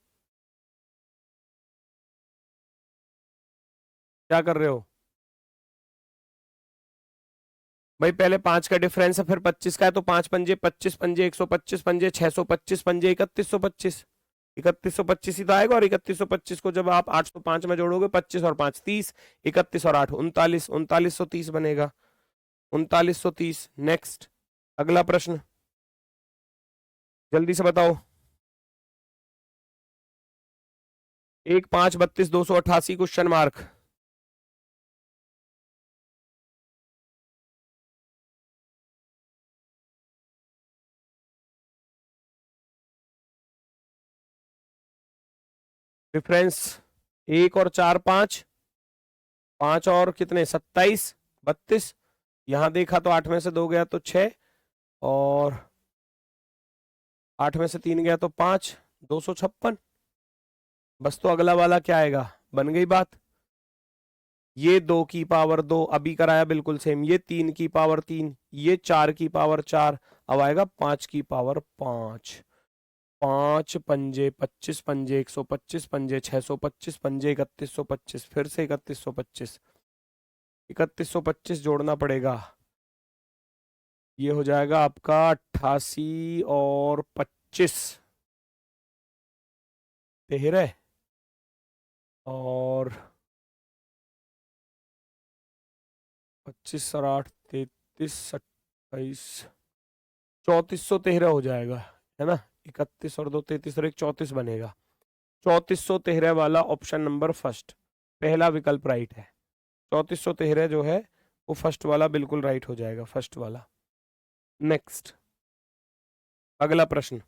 [SPEAKER 1] क्या कर रहे हो भाई? पहले 5 का डिफरेंस है, फिर 25 का है, तो 5 पंजे 25 पंजे 125 पंजे 625 पंजे 3125, 3125 ही तो आएगा। और 3125 को जब आप 805 में जोड़ोगे, 25 और 5 30, 31 और 8 39, 3930 बनेगा, 3930। नेक्स्ट अगला प्रश्न जल्दी से बताओ। 1 5 32 288 क्वेश्चन मार्क। डिफरेंस 1 और 4 5, 5 और कितने 27 32, यहां देखा तो 8 में से 2 गया तो 6 और 8 में से 3 गया तो 5, 256। बस तो अगला वाला क्या आएगा, बन गई बात। ये 2 की पावर 2 अभी कराया बिल्कुल सेम, ये 3 की पावर 3, ये 4 की पावर 4, अब आएगा 5 की पावर 5। 5 पंजे 25 पंजे 125 पंजे 625 पंजे 3125, फिर से 3125, 3125 जोड़ना पड़ेगा। ये हो जाएगा आपका 88 और 25 13 और 25 और 8 33 28 3413 हो जाएगा, है ना। 31 और 2 33 और 1 34 बनेगा। 3413 वाला ऑप्शन नंबर फर्स्ट, पहला विकल्प राइट है। 3413 जो है वो फर्स्ट वाला बिल्कुल राइट हो जाएगा, फर्स्ट वाला। नेक्स्ट, अगला प्रश्न।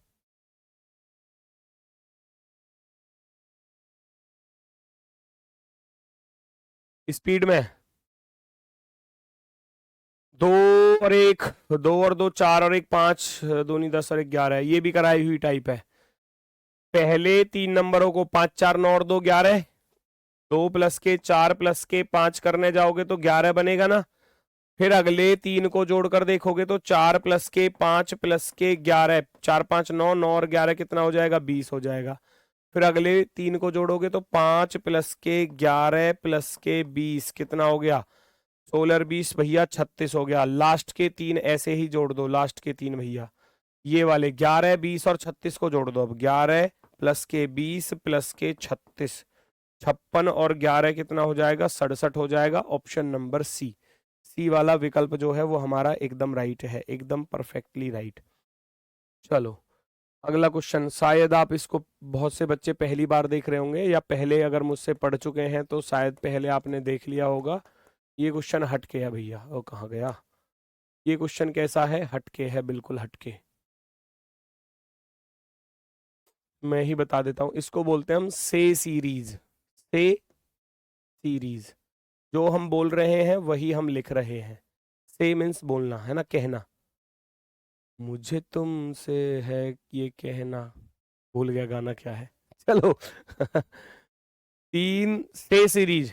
[SPEAKER 1] स्पीड में 2 और 1, 2 और 2 4 और 1 5, 2 नहीं 10 और 1 11, ये भी कराई हुई टाइप है। पहले 3 नंबरों को 5 4 9 और 2 11, 2 प्लस के 4 प्लस के 5 करने जाओगे तो 11 बनेगा ना। फिर अगले 3 को जोड़कर देखोगे तो 4 प्लस के 5 प्लस के 11, 4 5 9, 9 और 11 कितना हो जाएगा, 20 हो जाएगा। फिर अगले 3 को जोड़ोगे तो 5 प्लस के 11 प्लस के 20 कितना हो गया, 16 और 20 भैया 36 हो गया। लास्ट के 3 ऐसे ही जोड़ दो, लास्ट के 3 भैया ये वाले 11 20 और 36 को जोड़ दो। अब 11 प्लस के 20 प्लस के 36, 56 और 11 कितना हो जाएगा, 67 हो जाएगा। ऑप्शन नंबर सी, सी वाला विकल्प जो है वो हमारा एकदम राइट है, एकदम परफेक्टली राइट। चलो अगला क्वेश्चन, शायद आप इसको बहुत से बच्चे पहली बार देख रहे होंगे, या पहले अगर मुझसे पढ़ चुके हैं तो शायद पहले आपने देख लिया होगा। ये क्वेश्चन हटके है भैया, वो कहाँ गया। ये क्वेश्चन कैसा है, हटके है, बिल्कुल हटके। मैं ही बता देता हूँ, इसको बोलते हैं हम से सीरीज। से सीरीज, जो हम बोल रहे हैं वही हम लिख रहे हैं। से मीन्स बोलना, है ना, कहना। मुझे तुमसे है ये कहना, भूल गया गाना क्या है, चलो। 3 से सीरीज।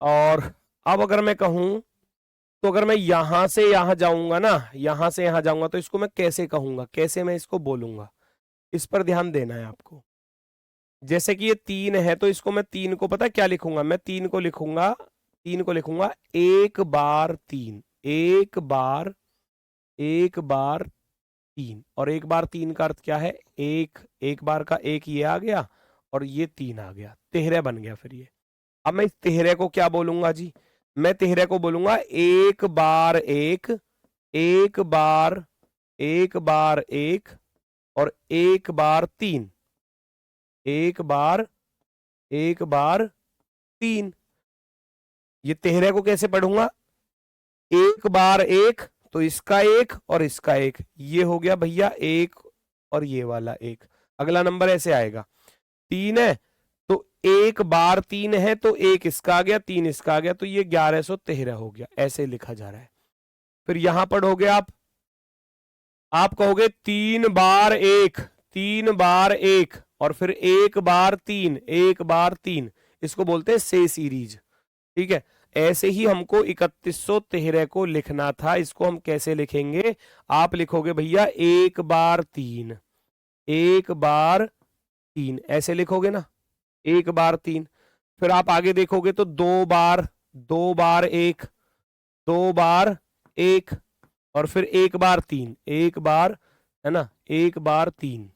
[SPEAKER 1] और अब अगर मैं कहूं, तो अगर मैं यहां से यहां जाऊंगा ना, यहां से यहां जाऊंगा, तो इसको मैं कैसे कहूंगा, कैसे मैं इसको बोलूंगा, इस पर ध्यान देना है आपको। जैसे कि ये 3 है तो इसको मैं 3 को पता क्या लिखूंगा, मैं 3 को लिखूंगा, 3 को लिखूंगा 1 बार 3, 1 बार, 1 बार 3। और 1 बार 3 का अर्थ क्या है, एक बार का 1 ये आ गया और ये 3 आ गया, 13 बन गया फिर ये। अब मैं इस 13 को क्या बोलूंगा जी, मैं 13 को बोलूंगा 1 बार 1, 1 बार, 1 बार 1 और 1 बार 3, 1 बार, 1 बार 3। ये 13 को कैसे पढ़ूंगा, 1 बार 1 तो इसका 1 और इसका 1, ये हो गया भैया 1 और ये वाला 1। अगला नंबर ऐसे आएगा, 3 है तो 1 बार 3 है तो 1 इसका आ गया, 3 इसका आ गया, तो ये 1113 हो गया, ऐसे लिखा जा रहा है। फिर यहां पढ़ोगे आप कहोगे 3 बार 1, 3 बार 1 और फिर 1 बार 3, 1 बार 3, इसको बोलते हैं से सीरीज। ठीक है, ऐसे ही हमको 3113 को लिखना था। इसको हम कैसे लिखेंगे, आप लिखोगे भैया 1 बार 3, 1 बार 3, ऐसे लिखोगे ना, 1 बार 3। फिर आप आगे देखोगे तो 2 बार, 2 बार 1, 2 बार 1 और फिर 1 बार 3, 1 बार, है ना, 1 बार 3।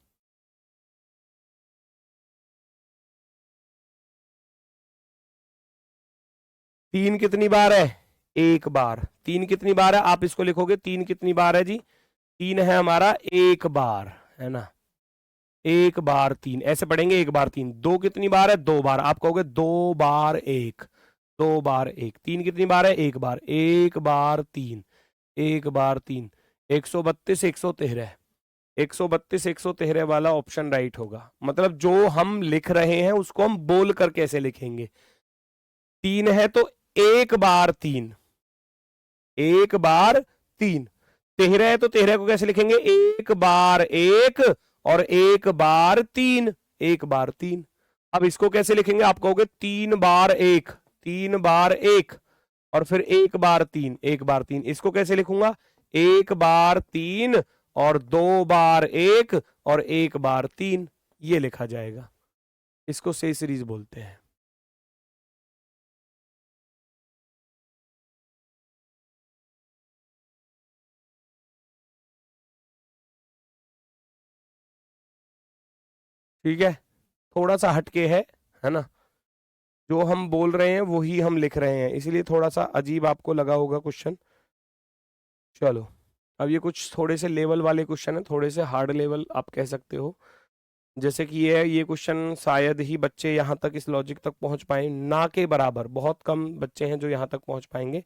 [SPEAKER 1] तीन कितनी बार है, 1 बार। 3 कितनी बार है, आप इसको लिखोगे 3 कितनी बार है जी, 3 है हमारा 1 बार, है ना, 1 बार 3 ऐसे पढ़ेंगे, 1 बार 3। 2 कितनी बार है, 2 बार, आप कहोगे 2 बार 1, 2 बार 1। 3 कितनी बार है, 1 बार, 1 बार 3, 1 बार 3। 132 113, 132 113 वाला ऑप्शन राइट होगा। मतलब जो हम लिख रहे हैं उसको हम बोल कर कैसे लिखेंगे। 3 है तो 1 बार 3, 1 बार 3, 13 है तो 13 को कैसे लिखेंगे, 1 बार 1 और 1 बार 3, 1 बार 3। अब इसको कैसे लिखेंगे, आप कहोगे 3 बार 1, 3 बार 1 और फिर 1 बार 3, 1 बार 3। इसको कैसे लिखूंगा, 1 बार 3 और 2 बार 1 और 1 बार 3, ये लिखा जाएगा। इसको से सीरीज बोलते हैं। ठीक है, थोड़ा सा हटके है ना, जो हम बोल रहे हैं वही हम लिख रहे हैं, इसलिए थोड़ा सा अजीब आपको लगा होगा क्वेश्चन। चलो, अब ये कुछ थोड़े से लेवल वाले क्वेश्चन है, थोड़े से हार्ड लेवल आप कह सकते हो। जैसे कि ये क्वेश्चन शायद ही बच्चे यहाँ तक इस लॉजिक तक पहुंच पाए, ना के बराबर, बहुत कम बच्चे हैं जो यहाँ तक पहुंच पाएंगे।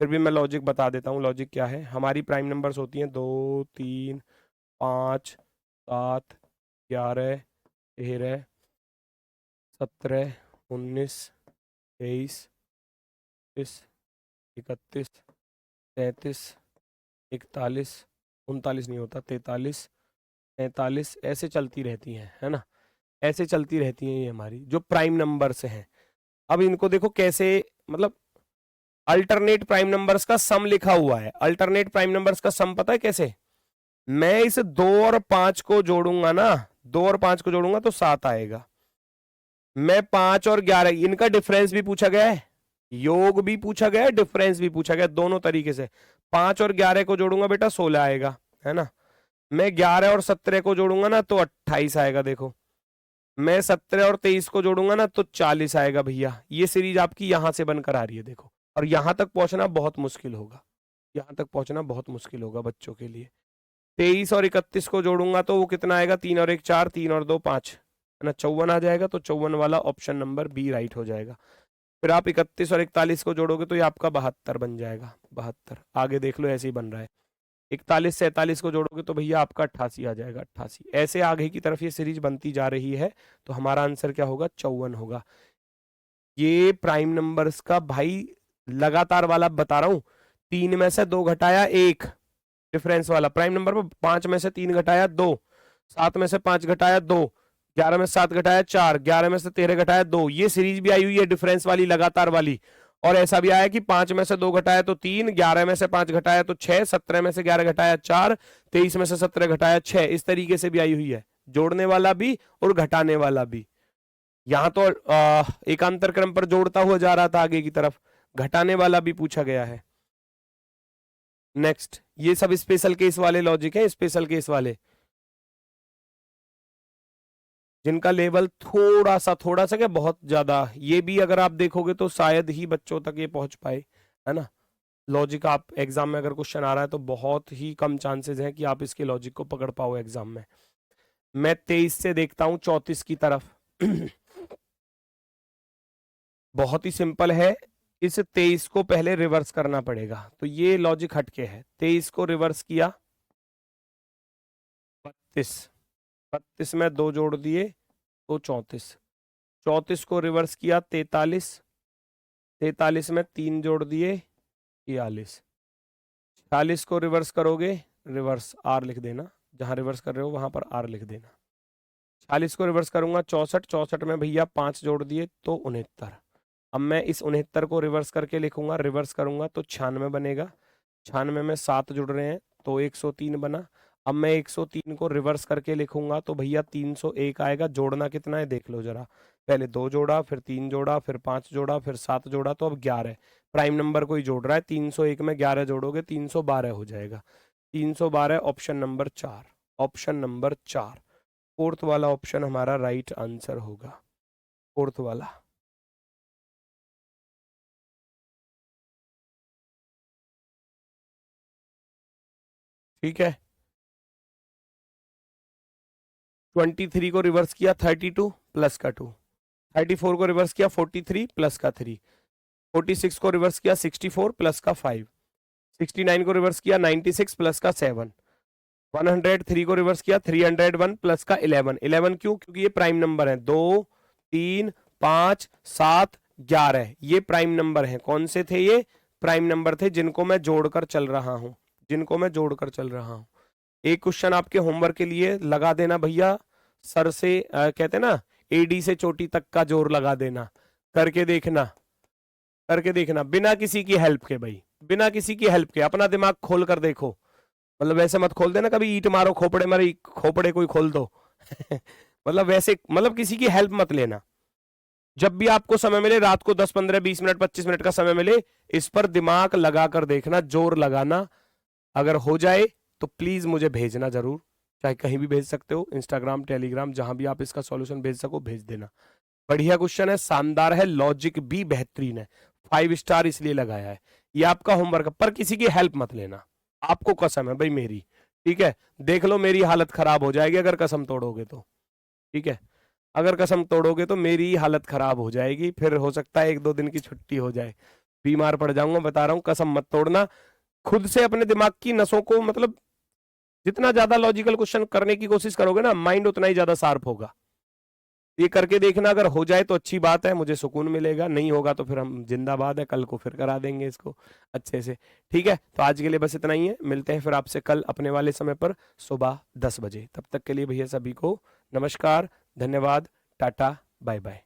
[SPEAKER 1] फिर भी मैं लॉजिक बता देता हूँ। लॉजिक क्या है, हमारी प्राइम नंबर्स होती हैं 2, 3, 5, 7, 11, 13, 17, 19, 23, 31, 33, 41, 39 नहीं होता, 43, 43, ऐसे चलती रहती हैं, है ना, ऐसे चलती रहती हैं ये हमारी जो प्राइम नंबर्स हैं। अब इनको देखो कैसे, मतलब अल्टरनेट प्राइम नंबर्स का सम लिखा हुआ है। अल्टरनेट प्राइम नंबर्स का सम पता है कैसे, मैं इस 2 और 5 को जोड़ूंगा ना, 2 और 5 को जोड़ूंगा तो 7 आएगा। मैं 5 और 11, इनका डिफरेंस भी पूछा गया है, योग भी पूछा गया है, डिफरेंस भी पूछा गया, दोनों तरीके से। 5 और 11 को जोड़ूंगा बेटा 16 आएगा, है ना। मैं 11 और 17 को जोड़ूंगा ना तो 28 आएगा। देखो, मैं 17 और 23 को जोड़ूंगा ना तो 40 आएगा भैया। ये सीरीज आपकी यहां से बनकर आ रही है, देखो। और यहां तक पहुंचना बहुत मुश्किल होगा, यहां तक पहुंचना बहुत मुश्किल होगा बच्चों के लिए। 23 और 31 को जोड़ूंगा तो वो कितना आएगा, 3 और 1 4, 3 और 2 5, है ना, 54 आ जाएगा। तो 54 वाला ऑप्शन नंबर बी राइट हो जाएगा। फिर आप 31 और 41 को जोड़ोगे तो ये आपका 72 बन जाएगा, 72। आगे देख लो ऐसे ही बन रहा है। 41 से 47 को जोड़ोगे तो भैया आपका 88 आ जाएगा, 88। ऐसे आगे की तरफ ये सीरीज बनती जा रही है, तो हमारा आंसर क्या होगा, 54 होगा। ये प्राइम नंबर्स का भाई लगातार वाला बता रहा हूं, 3 में से 2 घटाया 1 डिफरेंस वाला प्राइम नंबर पर, 5 में से 3 घटाया 2, 7 में से 5 घटाया 2, 11 में से 7 घटाया 4, 11 में से 13 घटाया 2। ये सीरीज भी आई हुई है डिफरेंस वाली, लगातार वाली। और ऐसा भी आया कि 5 में से 2 घटाया तो 3, 11 में से 5 घटाया तो 6, 17 में से 11 घटाया 4, 23 में से 17 घटाया 6। इस तरीके से भी आई हुई है, जोड़ने वाला भी और घटाने वाला भी। यहां तो एकांतर क्रम पर जोड़ता हुआ जा रहा था आगे की तरफ, घटाने वाला भी पूछा गया है। नेक्स्ट, ये सब स्पेशल केस वाले लॉजिक है, स्पेशल केस वाले जिनका लेवल थोड़ा सा क्या बहुत ज्यादा, ये भी अगर आप देखोगे तो शायद ही बच्चों तक ये पहुंच पाए, है ना। लॉजिक आप एग्जाम में अगर क्वेश्चन आ रहा है तो बहुत ही कम चांसेस हैं कि आप इसके लॉजिक को पकड़ पाओ एग्जाम में। मैं 23 से देखता हूं 34 की तरफ। बहुत ही सिंपल है, इस 23 को पहले रिवर्स करना पड़ेगा, तो ये लॉजिक हटके है। 23 को रिवर्स किया 32, 32 में 2 जोड़ दिए तो 34, 34 को रिवर्स किया 43, 43 में 3 जोड़ दिए 46, 46 को रिवर्स करोगे, रिवर्स आर लिख देना, जहां रिवर्स कर रहे हो वहां पर आर लिख देना। 40 को रिवर्स करूंगा 64, 64 में भैया 5 जोड़ दिए तो 69। अब मैं इस 69 को रिवर्स करके लिखूंगा, रिवर्स करूंगा तो 96 बनेगा, 96 में 7 जुड़ रहे हैं तो 103 बना। अब मैं 103 को रिवर्स करके लिखूंगा तो भैया 301 आएगा। जोड़ना कितना है देख लो जरा, पहले 2 जोड़ा, फिर 3 जोड़ा, फिर 5 जोड़ा, फिर 7 जोड़ा, तो अब 11। प्राइम नंबर कोई जोड़ रहा है, 301 में 11 जोड़ोगे 312 हो जाएगा। 312 option number 4, option number 4, fourth वाला ऑप्शन हमारा राइट आंसर होगा, फोर्थ वाला। ठीक है, 23 को रिवर्स किया 32 प्लस का 2, 34 को रिवर्स किया 43 प्लस का 3, 46 को रिवर्स किया 64 प्लस का 5, 69 को रिवर्स किया 96 प्लस का 7, 103 को रिवर्स किया 301 प्लस का 11। 11 क्यों, क्योंकि ये प्राइम नंबर है, 2 3 5 7 11, ये प्राइम नंबर है। कौन से थे ये, प्राइम नंबर थे जिनको मैं जोड़कर चल रहा हूं, जिनको मैं जोड़कर चल रहा हूँ। एक क्वेश्चन आपके होमवर्क के लिए लगा देना भैया, सर से कहते हैं ना एडी से चोटी तक का जोर लगा देना, करके देखना, करके देखना बिना किसी की हेल्प के भाई, बिना किसी की हेल्प के अपना दिमाग खोल कर देखो। मतलब वैसे मत खोल देना कभी ईंट मारो खोपड़े मारे खोपड़े कोई खोल दो मतलब वैसे, मतलब किसी की हेल्प मत लेना। जब भी आपको समय मिले रात को 10 15 20 मिनट 25 मिनट का समय मिले, इस पर दिमाग लगा कर देखना, जोर लगाना। अगर हो जाए तो प्लीज मुझे भेजना जरूर, चाहे कहीं भी भेज सकते हो, इंस्टाग्राम टेलीग्राम जहां भी आप इसका सॉल्यूशन भेज सको भेज देना। बढ़िया क्वेश्चन है, शानदार है, लॉजिक भी बेहतरीन है, 5 स्टार इसलिए लगाया है। ये आपका होमवर्क, पर किसी की हेल्प मत लेना, आपको कसम है भाई मेरी, ठीक है। देख लो मेरी हालत खराब हो जाएगी अगर कसम तोड़ोगे तो, ठीक है। अगर कसम तोड़ोगे तो मेरी हालत खराब हो जाएगी, फिर हो सकता है 1 2 दिन की छुट्टी हो जाए, बीमार पड़ जाऊंगा, बता रहा हूं, कसम मत तोड़ना। खुद से अपने दिमाग की नसों को, मतलब जितना ज्यादा लॉजिकल क्वेश्चन करने की कोशिश करोगे ना, माइंड उतना ही ज्यादा शार्प होगा। ये करके देखना, अगर हो जाए तो अच्छी बात है, मुझे सुकून मिलेगा, नहीं होगा तो फिर हम जिंदाबाद है, कल को फिर करा देंगे इसको अच्छे से, ठीक है। तो आज के लिए बस इतना ही है, मिलते हैं फिर आपसे कल अपने वाले समय पर सुबह 10 बजे। तब तक के लिए भैया सभी को नमस्कार, धन्यवाद, टाटा, बाय बाय।